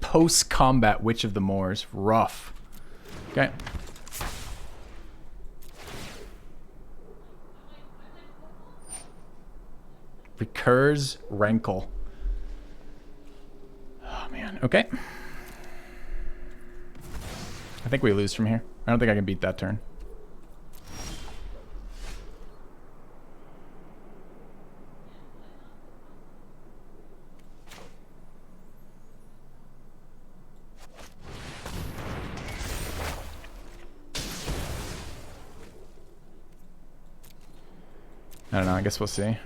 post-combat Witch of the Moors, rough. Okay. Recurs Rankle. Oh, man. Okay. I think we lose from here. I don't think I can beat that turn. I don't know, I guess we'll see.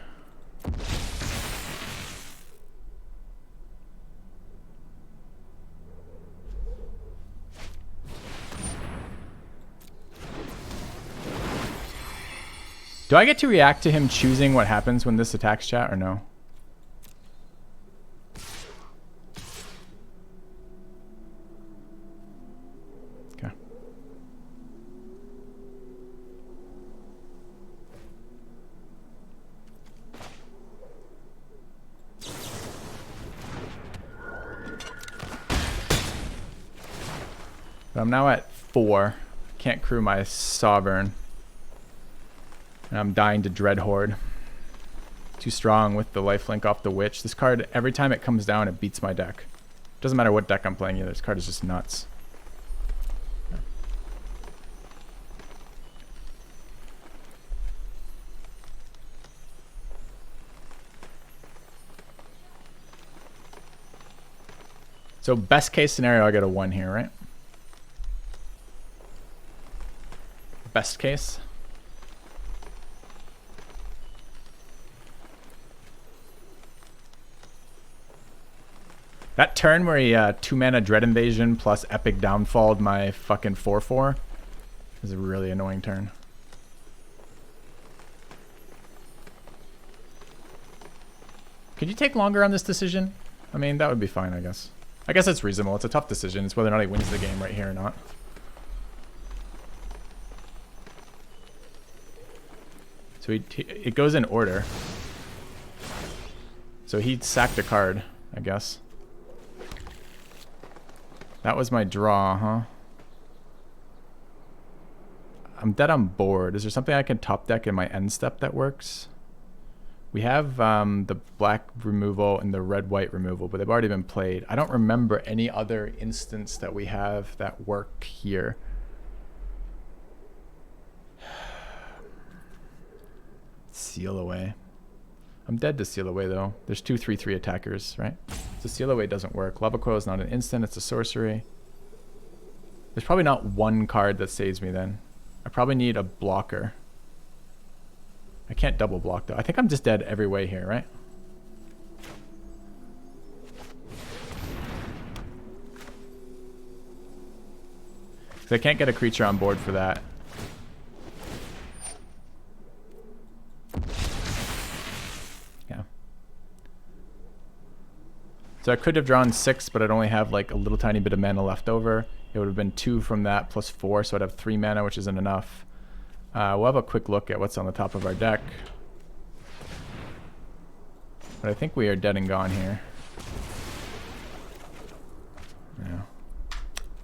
Do I get to react to him choosing what happens when this attacks, chat, or no? Okay. But I'm now at 4. Can't crew my Sovereign. And I'm dying to Dreadhorde. Too strong with the lifelink off the Witch. This card, every time it comes down, it beats my deck. Doesn't matter what deck I'm playing either. This card is just nuts. So best case scenario, I get a 1 here, right? Best case. That turn where he 2-mana Dread Invasion plus Epic Downfalled my fucking 4/4 is a really annoying turn. Could you take longer on this decision? I mean, that would be fine, I guess. I guess it's reasonable. It's a tough decision. It's whether or not he wins the game right here or not. So it goes in order. So he sacked a card, I guess. That was my draw, huh? I'm dead on board. Is there something I can top deck in my end step that works? We have the black removal and the red-white removal, but they've already been played. I don't remember any other instance that we have that work here. Seal Away. I'm dead to Seal Away, though. There's 2 3/3 attackers, right? So Seal Away doesn't work. Lava Coil is not an instant. It's a sorcery. There's probably not one card that saves me then. I probably need a blocker. I can't double block, though. I think I'm just dead every way here, right? Because I can't get a creature on board for that. Yeah. So I could have drawn 6, but I'd only have like a little tiny bit of mana left over. It would have been 2 from that plus 4, so I'd have 3 mana, which isn't enough. We'll have a quick look at what's on the top of our deck. But I think we are dead and gone here. Yeah.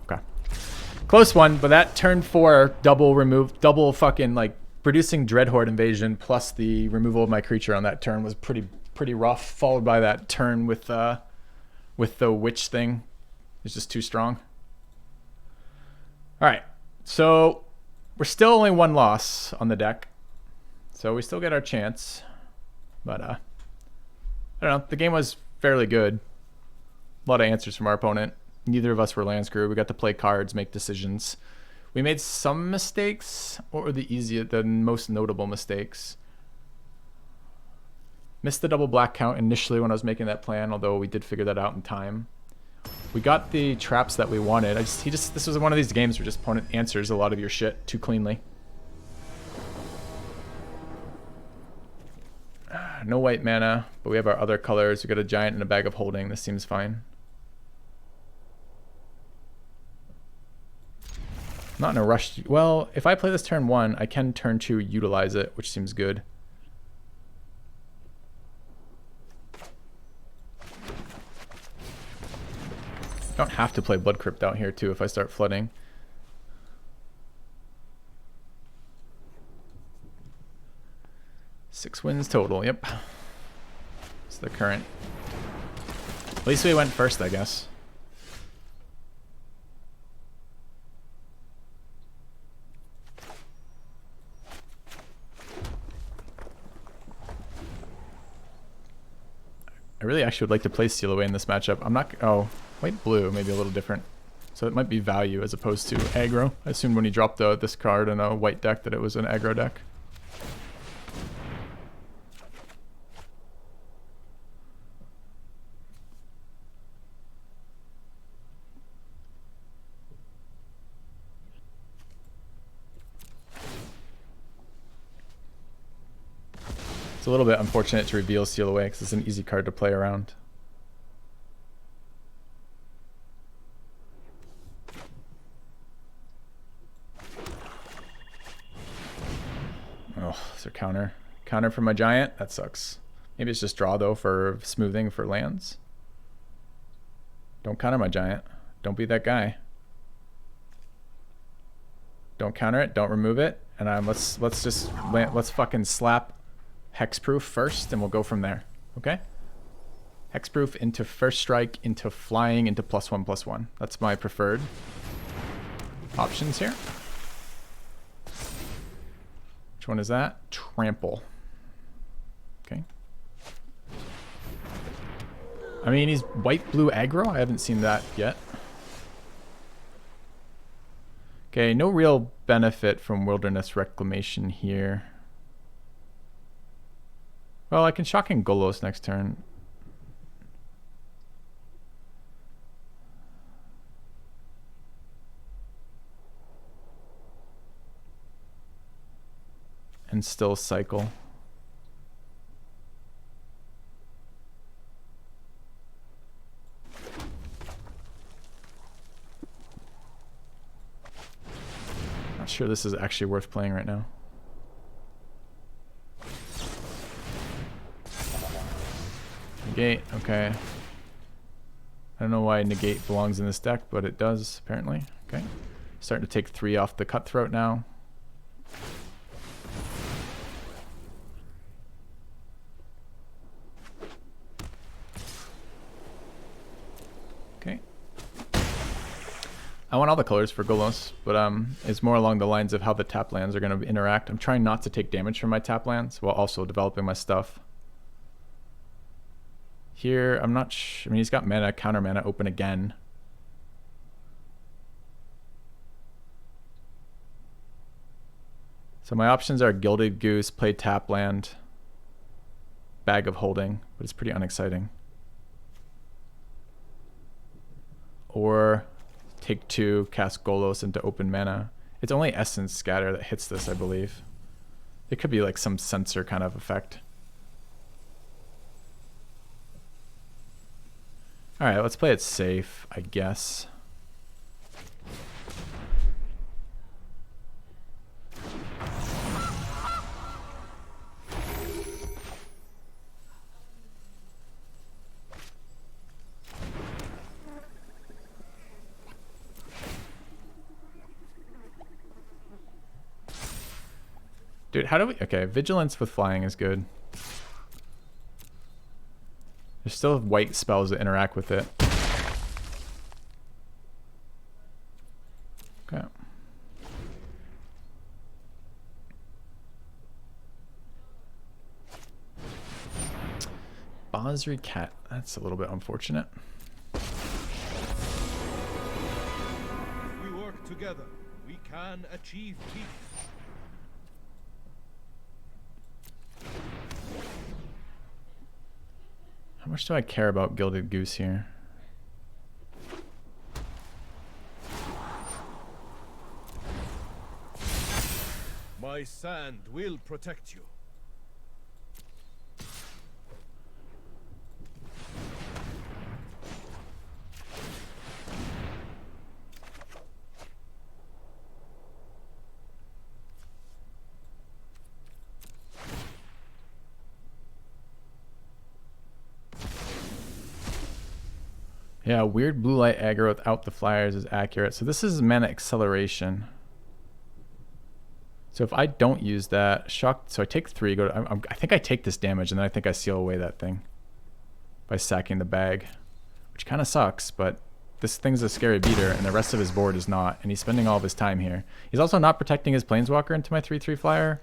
Okay. Close one, but that turn 4 double fucking like producing Dreadhorde Invasion plus the removal of my creature on that turn was pretty rough. Followed by that turn with the Witch thing. It's just too strong. All right, so we're still only 1 loss on the deck, so we still get our chance. But I don't know. The game was fairly good. A lot of answers from our opponent. Neither of us were land screwed. We got to play cards, make decisions. We made some mistakes. What were the most notable mistakes? Missed the double black count initially when I was making that plan, although we did figure that out in time. We got the traps that we wanted. This was one of these games where just opponent answers a lot of your shit too cleanly. No white mana, but we have our other colors. We got a giant and a bag of holding. This seems fine. Not in a rush. Well, if I play this turn 1, I can turn 2 utilize it, which seems good. Don't have to play Blood Crypt out here too if I start flooding. Six wins total, yep. It's the current. At least we went first, I guess. I really actually would like to play Seal Away in this matchup. I'm not... Oh, white blue, maybe a little different. So it might be value as opposed to aggro. I assumed when he dropped this card in a white deck that it was an aggro deck. It's a little bit unfortunate to reveal Seal Away because it's an easy card to play around. Oh, is there counter? Counter for my giant? That sucks. Maybe it's just draw though for smoothing for lands. Don't counter my giant. Don't be that guy. Don't counter it. Don't remove it. And let's fucking slap hexproof first, and we'll go from there. Okay. Hexproof into first strike, into flying, into +1/+1. That's my preferred options here. Which one is that? Trample. Okay. I mean, he's white-blue aggro. I haven't seen that yet. Okay, no real benefit from Wilderness Reclamation here. Well, I can Shocking Golos next turn. And still cycle. Not sure this is actually worth playing right now. Negate, okay. I don't know why negate belongs in this deck, but it does apparently. Okay. Starting to take 3 off the Cutthroat now. Okay. I want all the colors for Golos, but it's more along the lines of how the tap lands are going to interact. I'm trying not to take damage from my tap lands while also developing my stuff. Here, I'm not I mean, he's got mana, counter mana open again. So my options are Gilded Goose, play tap land, Bag of Holding, but it's pretty unexciting. Or take 2, cast Golos into open mana. It's only Essence Scatter that hits this, I believe. It could be like some sensor kind of effect. Alright, let's play it safe, I guess. Dude, how do we... Okay, Vigilance with flying is good. There's still white spells that interact with it. Okay. Basri Cat. That's a little bit unfortunate. If we work together, we can achieve peace. How much do I care about Gilded Goose here? My sand will protect you. Yeah, weird blue light aggro without the flyers is accurate. So this is mana acceleration. So if I don't use that, shock. So I take 3. I think I take this damage, and then I think I seal away that thing by sacking the bag, which kind of sucks. But this thing's a scary beater, and the rest of his board is not. And he's spending all of his time here. He's also not protecting his Planeswalker into my 3/3 flyer.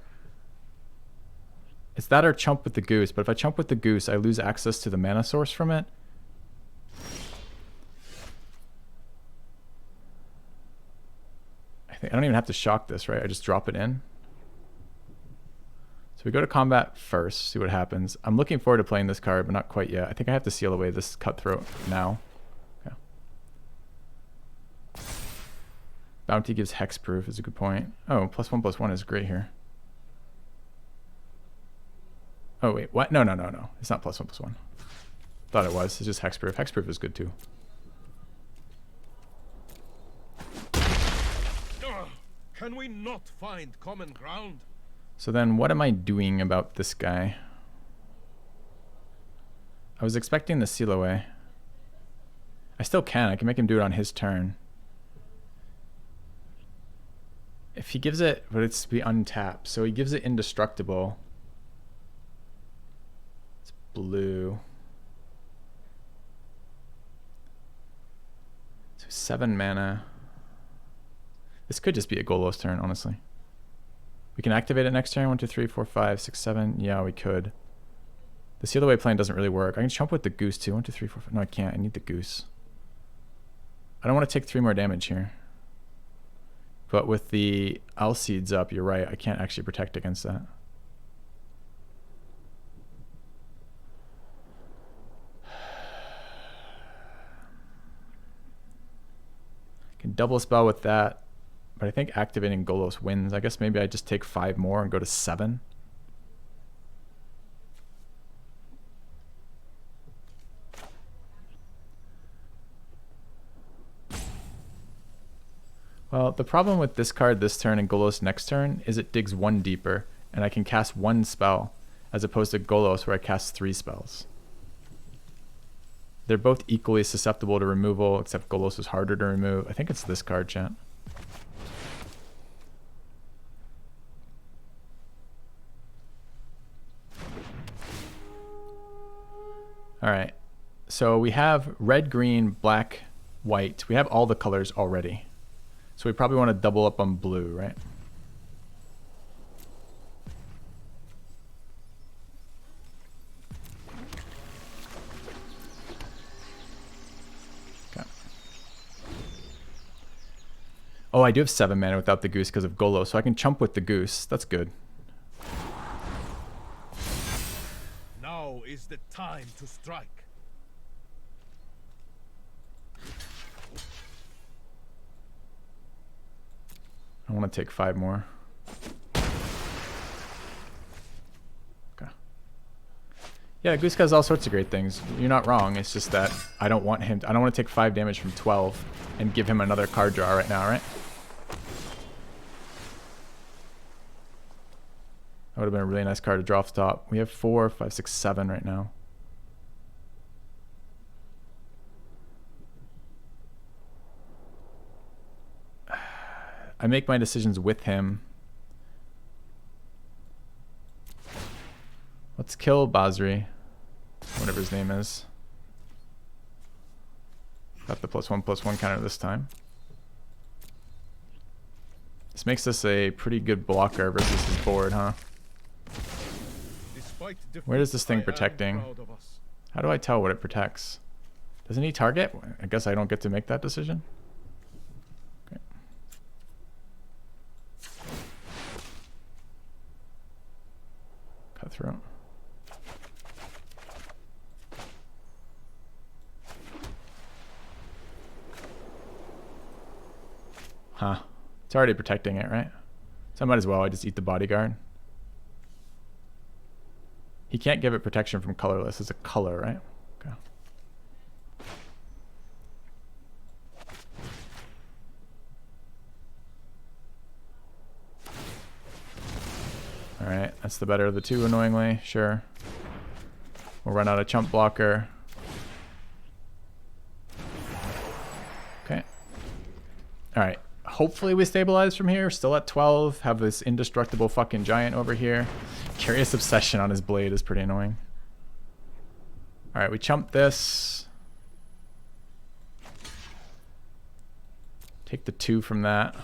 It's that or chump with the goose. But if I chump with the goose, I lose access to the mana source from it. I don't even have to shock this, right? I just drop it in. So we go to combat first, see what happens. I'm looking forward to playing this card, but not quite yet. I think I have to seal away this Cutthroat now. Okay. Bounty gives hexproof is a good point. Oh, +1/+1 is great here. Oh wait, what? No. It's not +1/+1. Thought it was. It's just hexproof. Hexproof is good too. Can we not find common ground? So then what am I doing about this guy? I was expecting the seal away. I still can. I can make him do it on his turn. If he gives it, but it's to be untapped. So he gives it indestructible. It's blue. So 7 mana. This could just be a Golos turn, honestly. We can activate it next turn. 1, 2, 3, 4, 5, 6, 7. Yeah, we could. This other way playing doesn't really work. I can jump with the goose too. 1, 2, 3, 4, 5. No, I can't. I need the goose. I don't want to take 3 more damage here. But with the Alseeds up, you're right. I can't actually protect against that. Can double spell with that. But I think activating Golos wins. I guess maybe I just take 5 more and go to 7. Well, the problem with this card this turn and Golos next turn is it digs 1 deeper, and I can cast 1 spell, as opposed to Golos where I cast 3 spells. They're both equally susceptible to removal, except Golos is harder to remove. I think it's this card, chat. Alright, so we have red, green, black, white. We have all the colors already. So we probably want to double up on blue, right? Okay. Oh, I do have 7 mana without the goose because of Golo, so I can chump with the goose. That's good. Now is the time to strike. I want to take 5 more. Okay. Yeah, Goose has all sorts of great things. You're not wrong. It's just that I don't want him. I don't want to take 5 damage from 12 and give him another card draw right now, right? That would have been a really nice card to draw off the top. We have 4, 5, 6, 7 right now. I make my decisions with him. Let's kill Basri, whatever his name is. Got the +1/+1 counter this time. This makes us a pretty good blocker versus his board, huh? Where is this thing protecting? How do I tell what it protects? Doesn't he target? I guess I don't get to make that decision. Okay. Cutthroat. Huh. It's already protecting it, right? So I might as well. I just eat the bodyguard. He can't give it protection from colorless. It's a color, right? Okay. Alright, that's the better of the two, annoyingly. Sure. We'll run out of chump blocker. Okay. Alright. Hopefully we stabilize from here. Still at 12. Have this indestructible fucking giant over here. Curious Obsession on his blade is pretty annoying. Alright, we chump this. Take the 2 from that.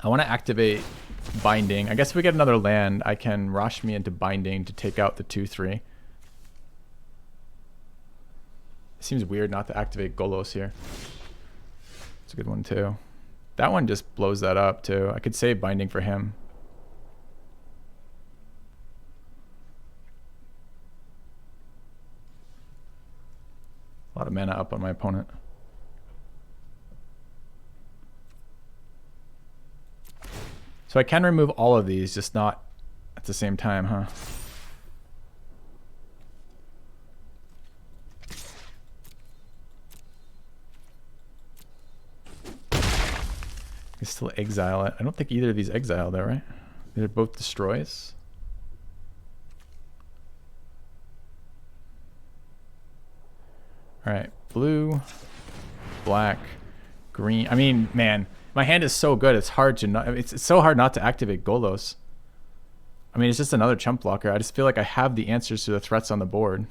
I want to activate Binding. I guess if we get another land, I can rush me into Binding to take out the 2/3. It seems weird not to activate Golos here. It's a good one too. That one just blows that up too. I could save Binding for him. A lot of mana up on my opponent. So I can remove all of these, just not at the same time, huh? I still exile it. I don't think either of these exile though, right? They're both destroys. Alright, blue, black, green. I mean, man, My hand is so good. It's hard to not. It's so hard not to activate Golos. I mean, it's just another chump blocker. I just feel like I have the answers to the threats on the board.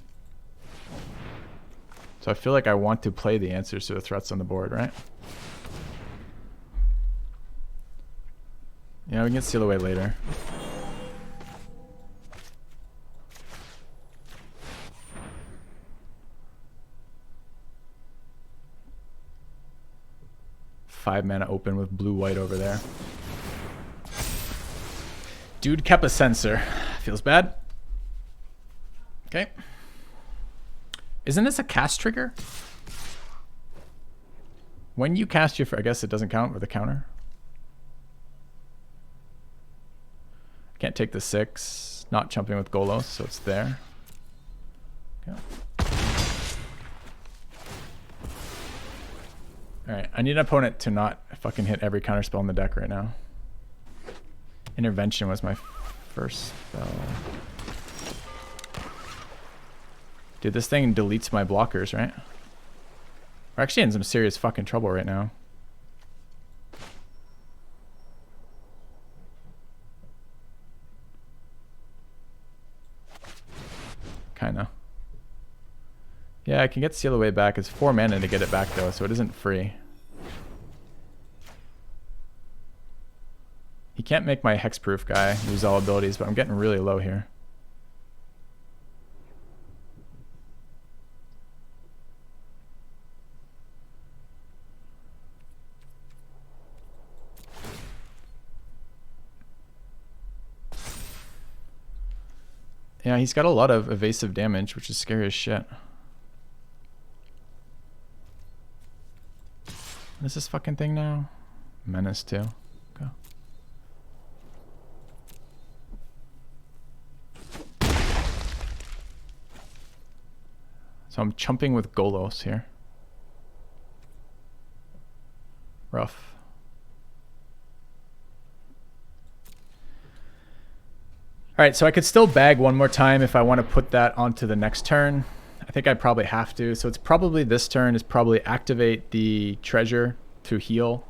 So I feel like I want to play the answers to the threats on the board, right? Yeah, we can get Seal Away later. Five mana open with blue-white over there. Dude kept a sensor. Feels bad. Okay. Isn't this a cast trigger? When you cast your... I guess it doesn't count with a counter. Can't take the 6. Not jumping with Golos, so it's there. Okay. Alright, I need an opponent to not fucking hit every counterspell in the deck right now. Intervention was my first spell. Dude, this thing deletes my blockers, right? We're actually in some serious fucking trouble right now. Kinda. Yeah, I can get Seal Away back. It's 4 mana to get it back though, so it isn't free. He can't make my hexproof guy lose all abilities, but I'm getting really low here. Yeah, he's got a lot of evasive damage, which is scary as shit. What is this fucking thing now? Menace too. Okay. So I'm chumping with Golos here. Rough. Alright, so I could still bag one more time if I want to put that onto the next turn. I think I probably have to. So it's probably this turn is probably activate the treasure to heal.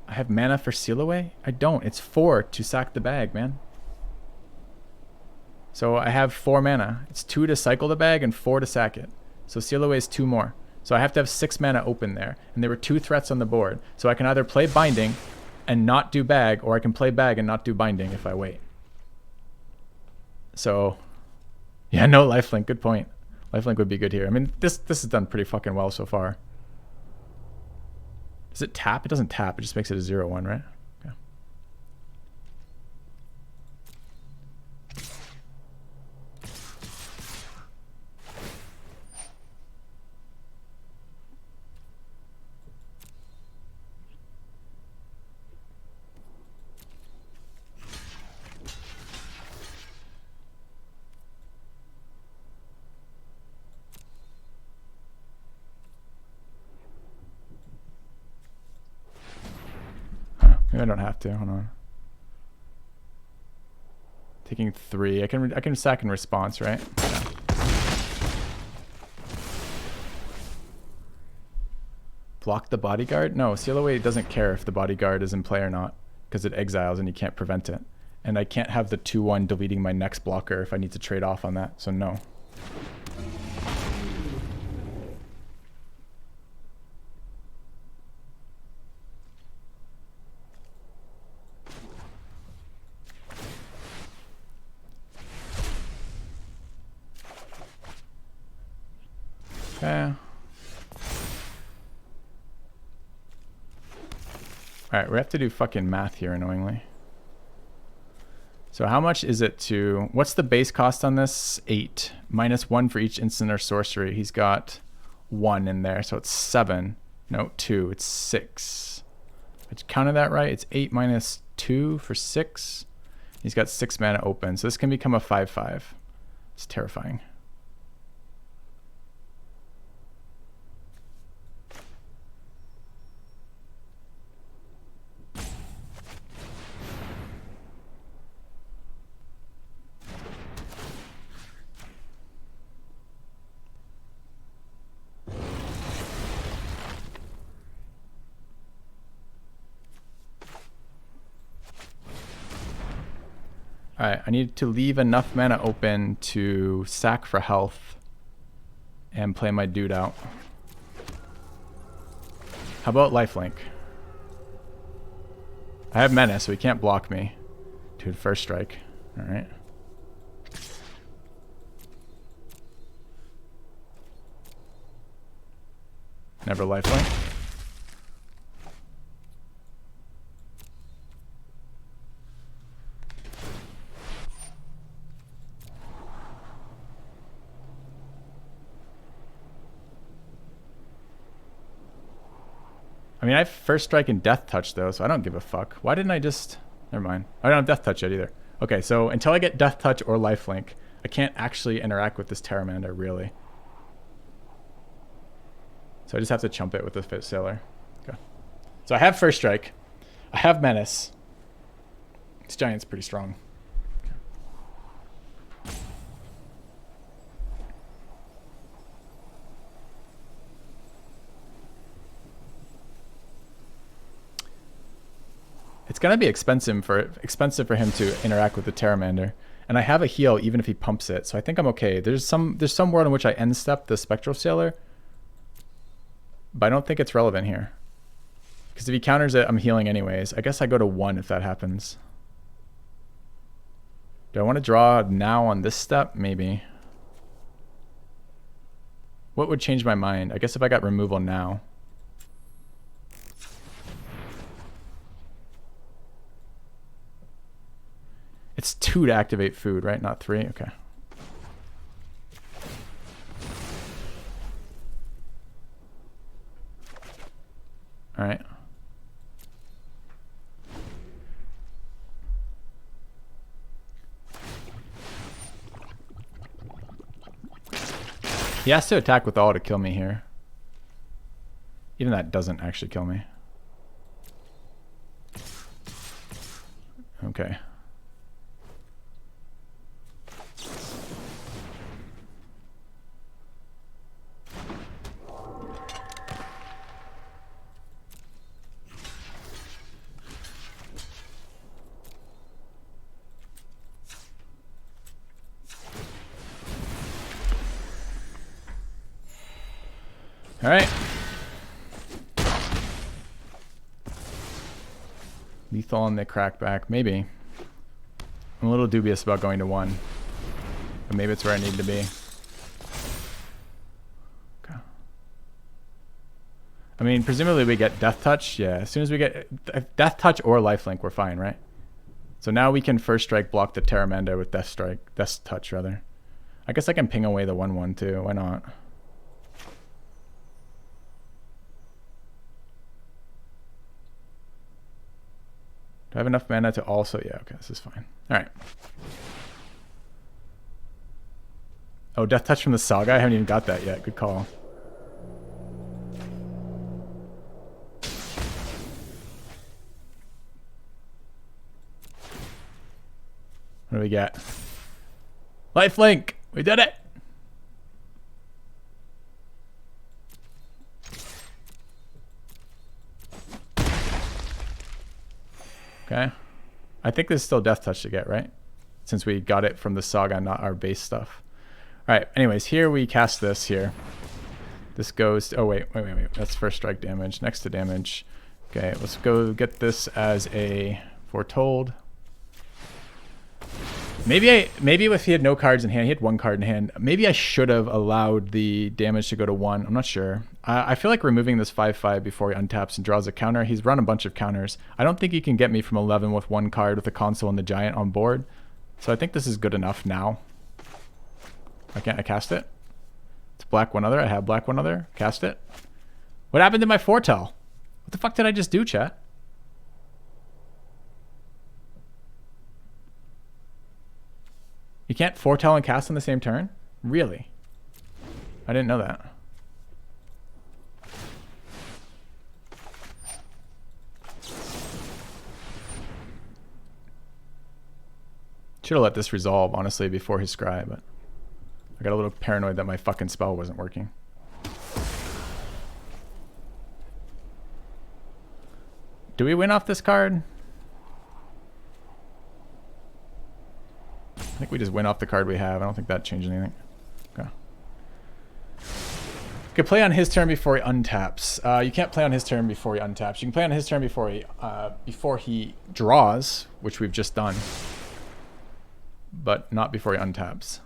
I have mana for Seal Away? I don't. It's 4 to sack the bag, man. So I have 4 mana. It's 2 to cycle the bag and 4 to sack it. So Seal Away is 2 more. So I have to have 6 mana open there. And there were 2 threats on the board. So I can either play Binding and not do bag, or I can play bag and not do Binding if I wait. So, yeah, no lifelink. Good point. Lifelink would be good here. I mean, this has done pretty fucking well so far. Does it tap? It doesn't tap. It just makes it a 0/1, right? Okay. Maybe I don't have to. Hold on. Taking 3. I can sack in response, right? Yeah. Block the bodyguard? No, Seal Away doesn't care if the bodyguard is in play or not, because it exiles and you can't prevent it. And I can't have the 2/1 deleting my next blocker if I need to trade off on that, so no. Okay. Alright, we have to do fucking math here, annoyingly. So how much is it to... What's the base cost on this? 8. -1 for each instant or sorcery. He's got 1 in there, so it's 7. No, 2. It's 6. I counted that right? It's 8 minus 2 for 6. He's got 6 mana open, so this can become a 5/5. It's terrifying. Alright, I need to leave enough mana open to sack for health and play my dude out. How about lifelink? I have menace, so he can't block me. Dude, first strike. Alright. Never lifelink. I mean, I have first strike and death touch though, so I don't give a fuck. Why didn't I just... Never mind. I don't have death touch yet either. Okay, so until I get death touch or lifelink, I can't actually interact with this Pteramander, really. So I just have to chump it with the Fit Sailor. Okay. So I have first strike. I have menace. This giant's pretty strong. It's gonna be expensive for him to interact with the Pteramander, and I have a heal even if he pumps it, so I think I'm okay. There's some world in which I end step the Spectral Sailor, but I don't think it's relevant here because if he counters it, I'm healing anyways. I guess I go to 1 if that happens. Do I want to draw now on this step? Maybe. What would change my mind? I guess if I got removal now. It's 2 to activate food, right? Not 3? Okay. Alright. He has to attack with all to kill me here. Even that doesn't actually kill me. Okay. All right. Lethal on the crackback, maybe. I'm a little dubious about going to 1, but maybe it's where I need to be. Okay. I mean, presumably we get death touch. Yeah, as soon as we get death touch or lifelink, we're fine, right? So now we can first strike block the Pteramander with death touch rather. I guess I can ping away the 1/1 too. Why not? Do I have enough mana to also... Yeah, okay, this is fine. Alright. Oh, Death Touch from the Saga? I haven't even got that yet. Good call. What do we get? Lifelink! We did it! Okay. I think there's still Death Touch to get, right? Since we got it from the Saga, not our base stuff. Alright, anyways, here we cast this here. This goes... Oh, wait. That's first strike damage. Next to damage. Okay, let's go get this as a Foretold. Maybe if he had no cards in hand, he had 1 card in hand, maybe I should have allowed the damage to go to 1. I'm not sure. I feel like removing this 5/5 before he untaps and draws a counter. He's run a bunch of counters. I don't think he can get me from 11 with 1 card with the console and the giant on board. So I think this is good enough now. I cast it. It's black 1 other. I have black 1 other. Cast it. What happened to my foretell? What the fuck did I just do, chat? You can't foretell and cast on the same turn? Really? I didn't know that. Should have let this resolve, honestly, before his scry, but I got a little paranoid that my fucking spell wasn't working. Do we win off this card? think we just win off the card we have. I don't think that changed anything. Okay. Could play on his turn before he untaps. You can't play on his turn before he untaps. You can play on his turn before he draws, which we've just done, but not before he untaps.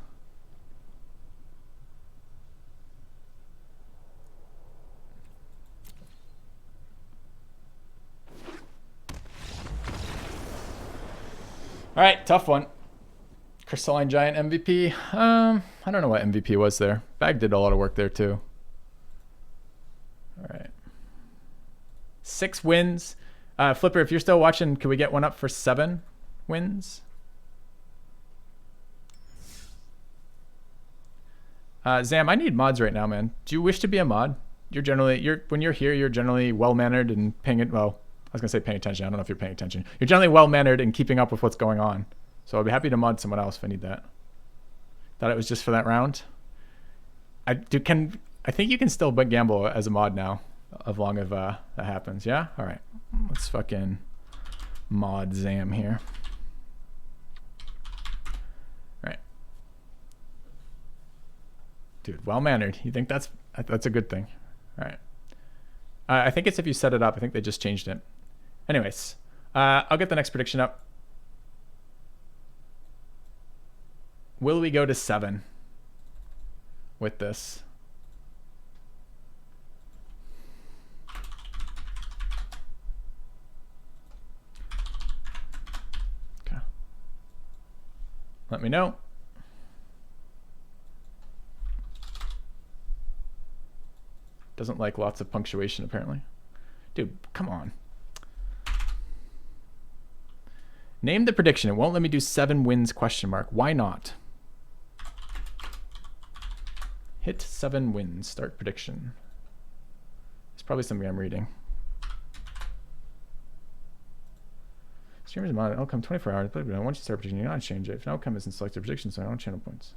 All right, tough one. Crystalline Giant MVP. I don't know what MVP was there. Bag did a lot of work there too. All right. 6 wins. Flipper, if you're still watching, can we get one up for 7 wins? Zam, I need mods right now, man. Do you wish to be a mod? When you're here, you're generally well-mannered and paying it. Well, I was gonna say paying attention. I don't know if you're paying attention. You're generally well-mannered and keeping up with what's going on. So I'll be happy to mod someone else if I need that. Thought it was just for that round. I think you can still gamble as a mod now, as long as that happens. Yeah. All right. Let's fucking mod Zam here. All right. Dude, well-mannered. You think that's a good thing? All right. I think it's if you set it up. I think they just changed it. Anyways, I'll get the next prediction up. Will we go to 7 with this? Okay. Let me know. Doesn't like lots of punctuation, apparently. Dude, come on. Name the prediction. It won't let me do 7 wins question mark. Why not? Hit 7 wins. Start prediction. It's probably something I'm reading. Streamers mod outcome 24 hours. Once you start prediction, you don't change it. If an outcome isn't selected prediction, so I don't channel points.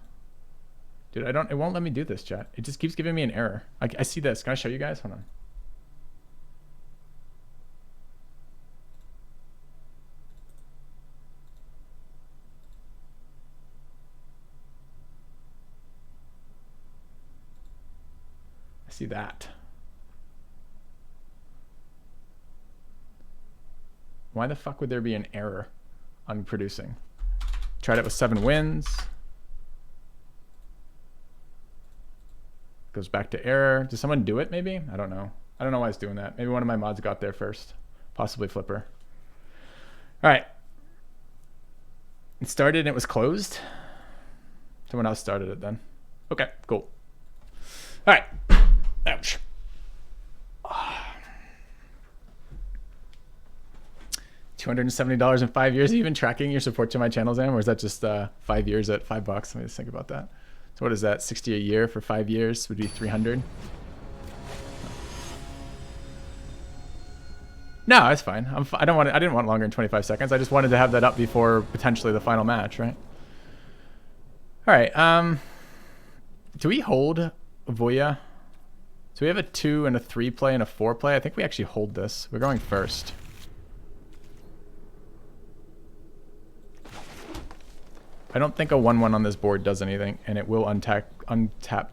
Dude, it won't let me do this, chat. It just keeps giving me an error. I see this. Can I show you guys? Hold on. I see that. Why the fuck would there be an error on producing? Tried it with 7 wins. Goes back to error. Does someone do it maybe? I don't know. I don't know why it's doing that. Maybe one of my mods got there first. Possibly Flipper. All right. It started and it was closed. Someone else started it then. Okay, cool. All right. Ouch. $270 in 5 years. Are you even tracking your support to my channel, Zam? Or is that just 5 years at $5? Let me just think about that. So what is that? 60 a year for 5 years would be 300. No, it's fine. I didn't want longer than 25 seconds. I just wanted to have that up before potentially the final match, right? All right. Do we hold Voya? So we have a 2 and a 3 play and a 4 play. I think we actually hold this. We're going first. I don't think a 1/1 on this board does anything, and it will untap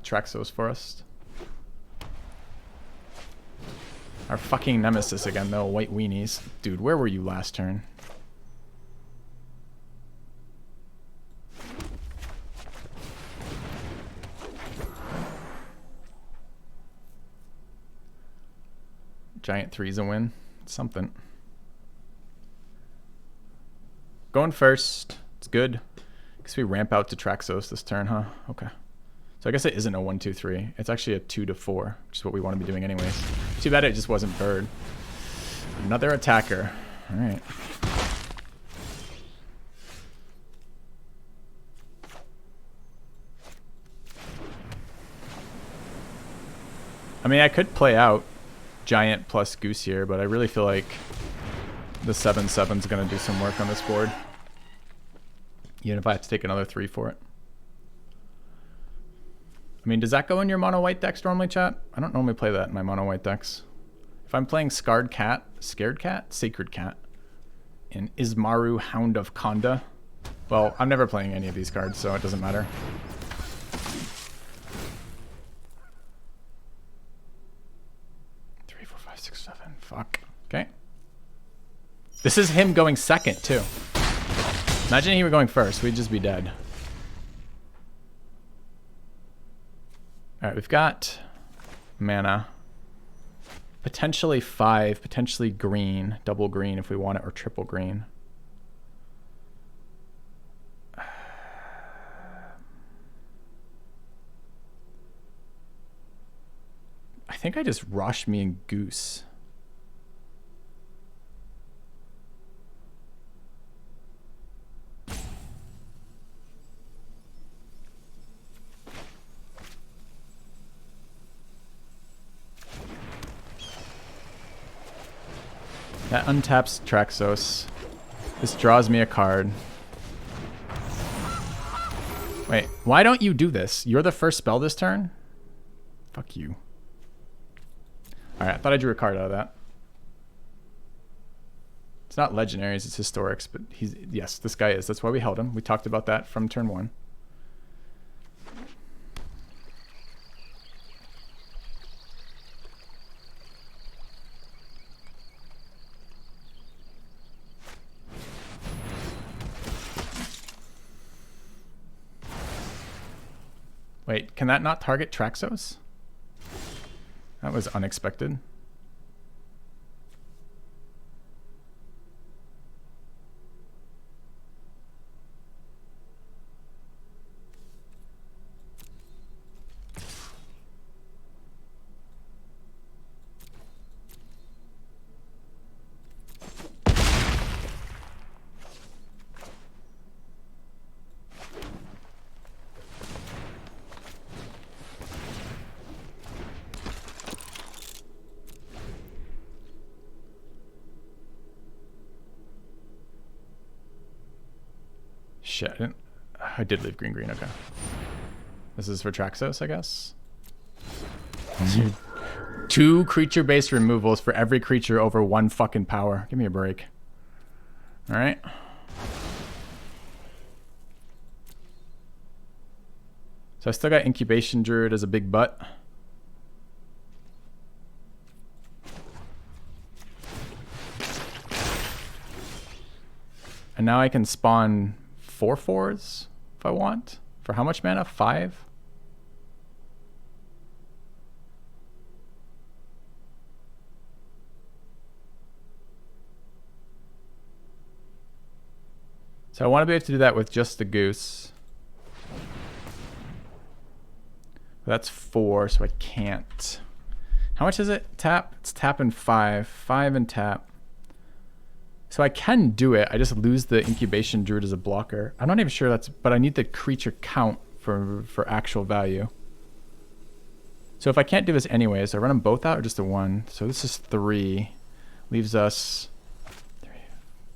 Traxos for us. Our fucking nemesis again, though. White weenies. Dude, where were you last turn? Giant 3's a win. Something. Going first. It's good. Guess we ramp out to Traxos this turn, huh? Okay. So I guess it isn't a 1, 2, 3. It's actually a 2 to 4, which is what we want to be doing anyways. Too bad it just wasn't bird. Another attacker. All right. I mean, I could play out Giant plus Goose here, but I really feel like the 7/7's going to do some work on this board. Even if I have to take another 3 for it. I mean, does that go in your mono white decks normally, chat? I don't normally play that in my mono white decks. If I'm playing Scared Cat, Sacred Cat, and Ismaru, Hound of Konda, Well, I'm never playing any of these cards, so it doesn't matter. Three, four, five, six, seven. Fuck. Okay. This is him going second, too. Imagine he were going first. We'd just be dead. Alright, we've got mana. Potentially 5, potentially green. Double green if we want it, or triple green. I think I just rushed me and Goose. That untaps Traxos. This draws me a card. Wait, why don't you do this? You're the first spell this turn? Fuck you. Alright, I thought I drew a card out of that. It's not legendaries, it's historics, but he's... Yes, this guy is. That's why we held him. We talked about that from turn 1. Wait, can that not target Traxos? That was unexpected. Shit, I did leave green, okay. This is for Traxos, I guess? 2 creature-based removals for every creature over 1 fucking power. Give me a break. Alright. So I still got Incubation Druid as a big butt. And now I can spawn 4/4s if I want. For how much mana? 5? So I want to be able to do that with just the Goose. But that's 4, so I can't. How much is it? Tap? It's tap and 5. 5 and tap. So I can do it. I just lose the Incubation Druid as a blocker. I'm not even sure that's... But I need the creature count for actual value. So if I can't do this anyways, I run them both out or just the one? So this is 3. Leaves us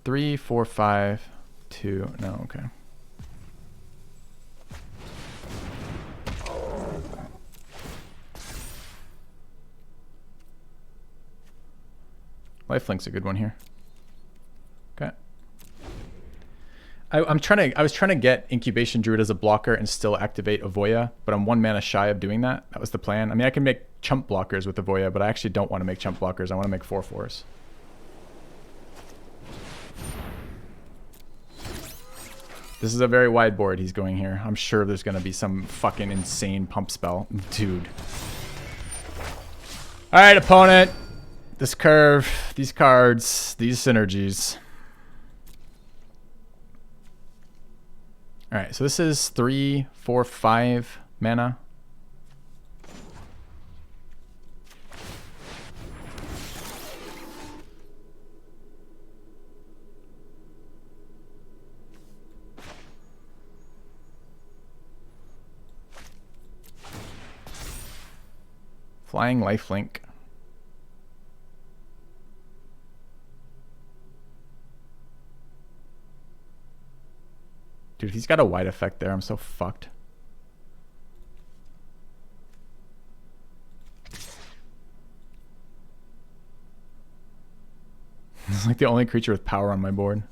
3, 4, 5, 2. No, okay. Lifelink's a good one here. Okay. I was trying to get Incubation Druid as a blocker and still activate Avoya, but I'm 1 mana shy of doing that. That was the plan. I mean, I can make chump blockers with Avoya, but I actually don't want to make chump blockers. I want to make 4/4s. This is a very wide board he's going here. I'm sure there's going to be some fucking insane pump spell. Dude. Alright, opponent. This curve, these cards, these synergies. Alright, so this is 3, 4, 5 mana. Flying lifelink. Dude, he's got a white effect there. I'm so fucked. This is like the only creature with power on my board.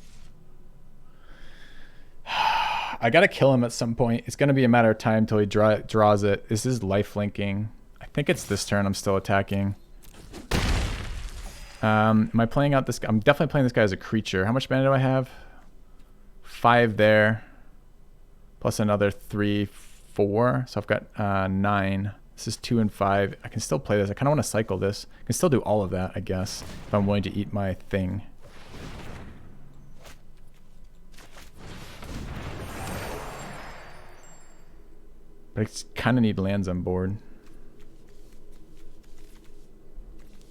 I gotta kill him at some point. It's gonna be a matter of time till he draws it. This is life linking. I think it's this turn I'm still attacking. Am I playing out this guy? I'm definitely playing this guy as a creature. How much mana do I have? 5 there. Plus another 3, 4. So I've got 9. This is 2 and 5. I can still play this. I kind of want to cycle this. I can still do all of that, I guess, if I'm willing to eat my thing. But I kind of need lands on board.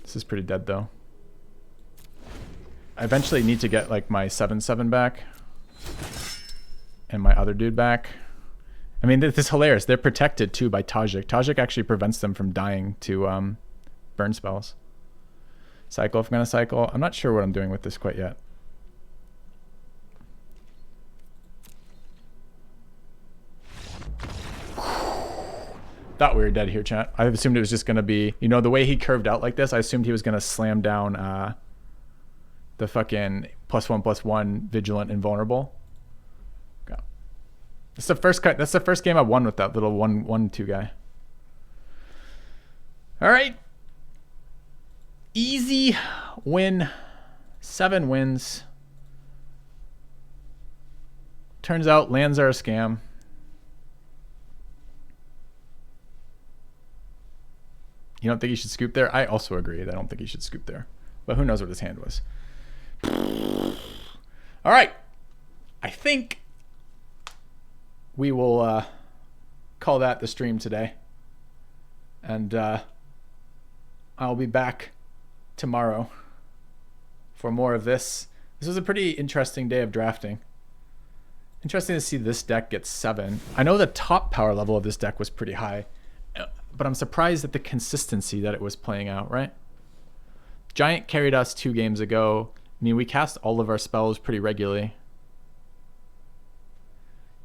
This is pretty dead, though. I eventually need to get like my 7/7 back. And my other dude back. I mean, this is hilarious. They're protected, too, by Tajik. Tajik actually prevents them from dying to burn spells. Cycle if I'm going to cycle. I'm not sure what I'm doing with this quite yet. Thought we were dead here, chat. I assumed it was just going to be, you know, the way he curved out like this, I assumed he was going to slam down the fucking +1/+1 Vigilant Invulnerable. Go. That's the first cut. That's the first game I won with that little 1/1/2 guy. All right. Easy win. 7 wins. Turns out lands are a scam. You don't think he should scoop there? I also agree. I don't think he should scoop there. But who knows what his hand was. All right. I think we will call that the stream today. And I'll be back tomorrow for more of this. This was a pretty interesting day of drafting. Interesting to see this deck get 7. I know the top power level of this deck was pretty high, but I'm surprised at the consistency that it was playing out, right? Giant carried us 2 games ago. I mean, we cast all of our spells pretty regularly.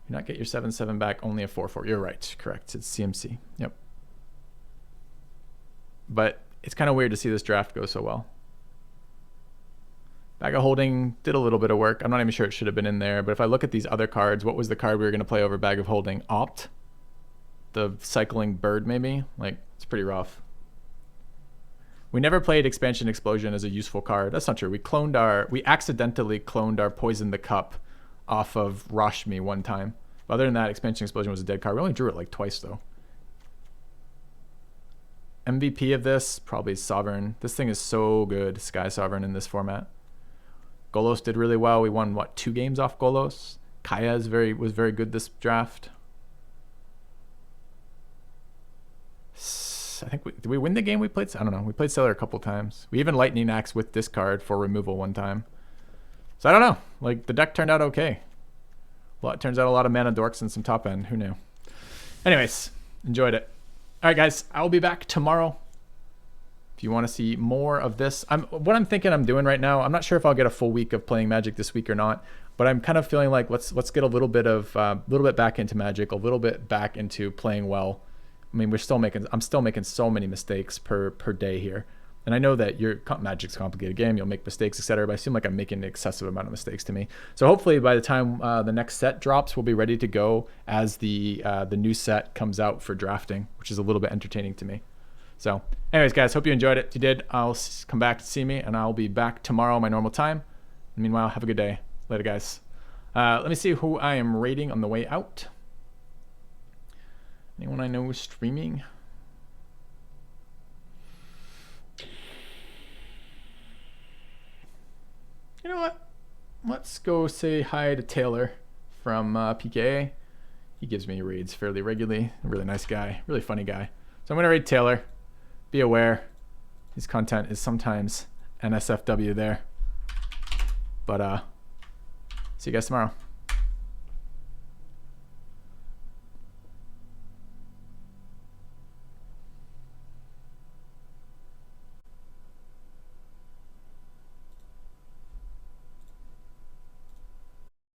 You not get your 7/7 back, only a 4/4. You're right, correct. It's CMC. Yep. But it's kind of weird to see this draft go so well. Bag of Holding did a little bit of work. I'm not even sure it should have been in there, but if I look at these other cards, what was the card we were going to play over Bag of Holding? Opt? The cycling bird, maybe? Like, it's pretty rough. We never played Expansion Explosion as a useful card. That's not true. We accidentally cloned our Poison the Cup off of Rashmi one time. But other than that, Expansion Explosion was a dead card. We only drew it like twice, though. MVP of this, probably Sovereign. This thing is so good, Sky Sovereign, in this format. Golos did really well. We won, what, 2 games off Golos? Kaya was very good this draft. I think did we win the game we played? I don't know. We played Sailor a couple times. We even Lightning Axe with this card for removal one time. So I don't know. Like, the deck turned out okay. Well, it turns out a lot of mana dorks and some top end. Who knew? Anyways, enjoyed it. All right, guys. I'll be back tomorrow. If you want to see more of this, what I'm thinking I'm doing right now. I'm not sure if I'll get a full week of playing Magic this week or not, but I'm kind of feeling like let's get a little bit back into Magic, a little bit back into playing well. I mean, I'm still making so many mistakes per day here. And I know that Magic's a complicated game. You'll make mistakes, etc. But I seem like I'm making an excessive amount of mistakes to me. So hopefully by the time the next set drops, we'll be ready to go as the new set comes out for drafting, which is a little bit entertaining to me. So anyways, guys, hope you enjoyed it. If you did, I'll come back to see me, and I'll be back tomorrow my normal time. Meanwhile, have a good day. Later, guys. Let me see who I am rating on the way out. Anyone I know is streaming? You know what? Let's go say hi to Taylor from PKA. He gives me raids fairly regularly. A really nice guy, really funny guy. So I'm going to raid Taylor. Be aware, his content is sometimes NSFW there. But see you guys tomorrow.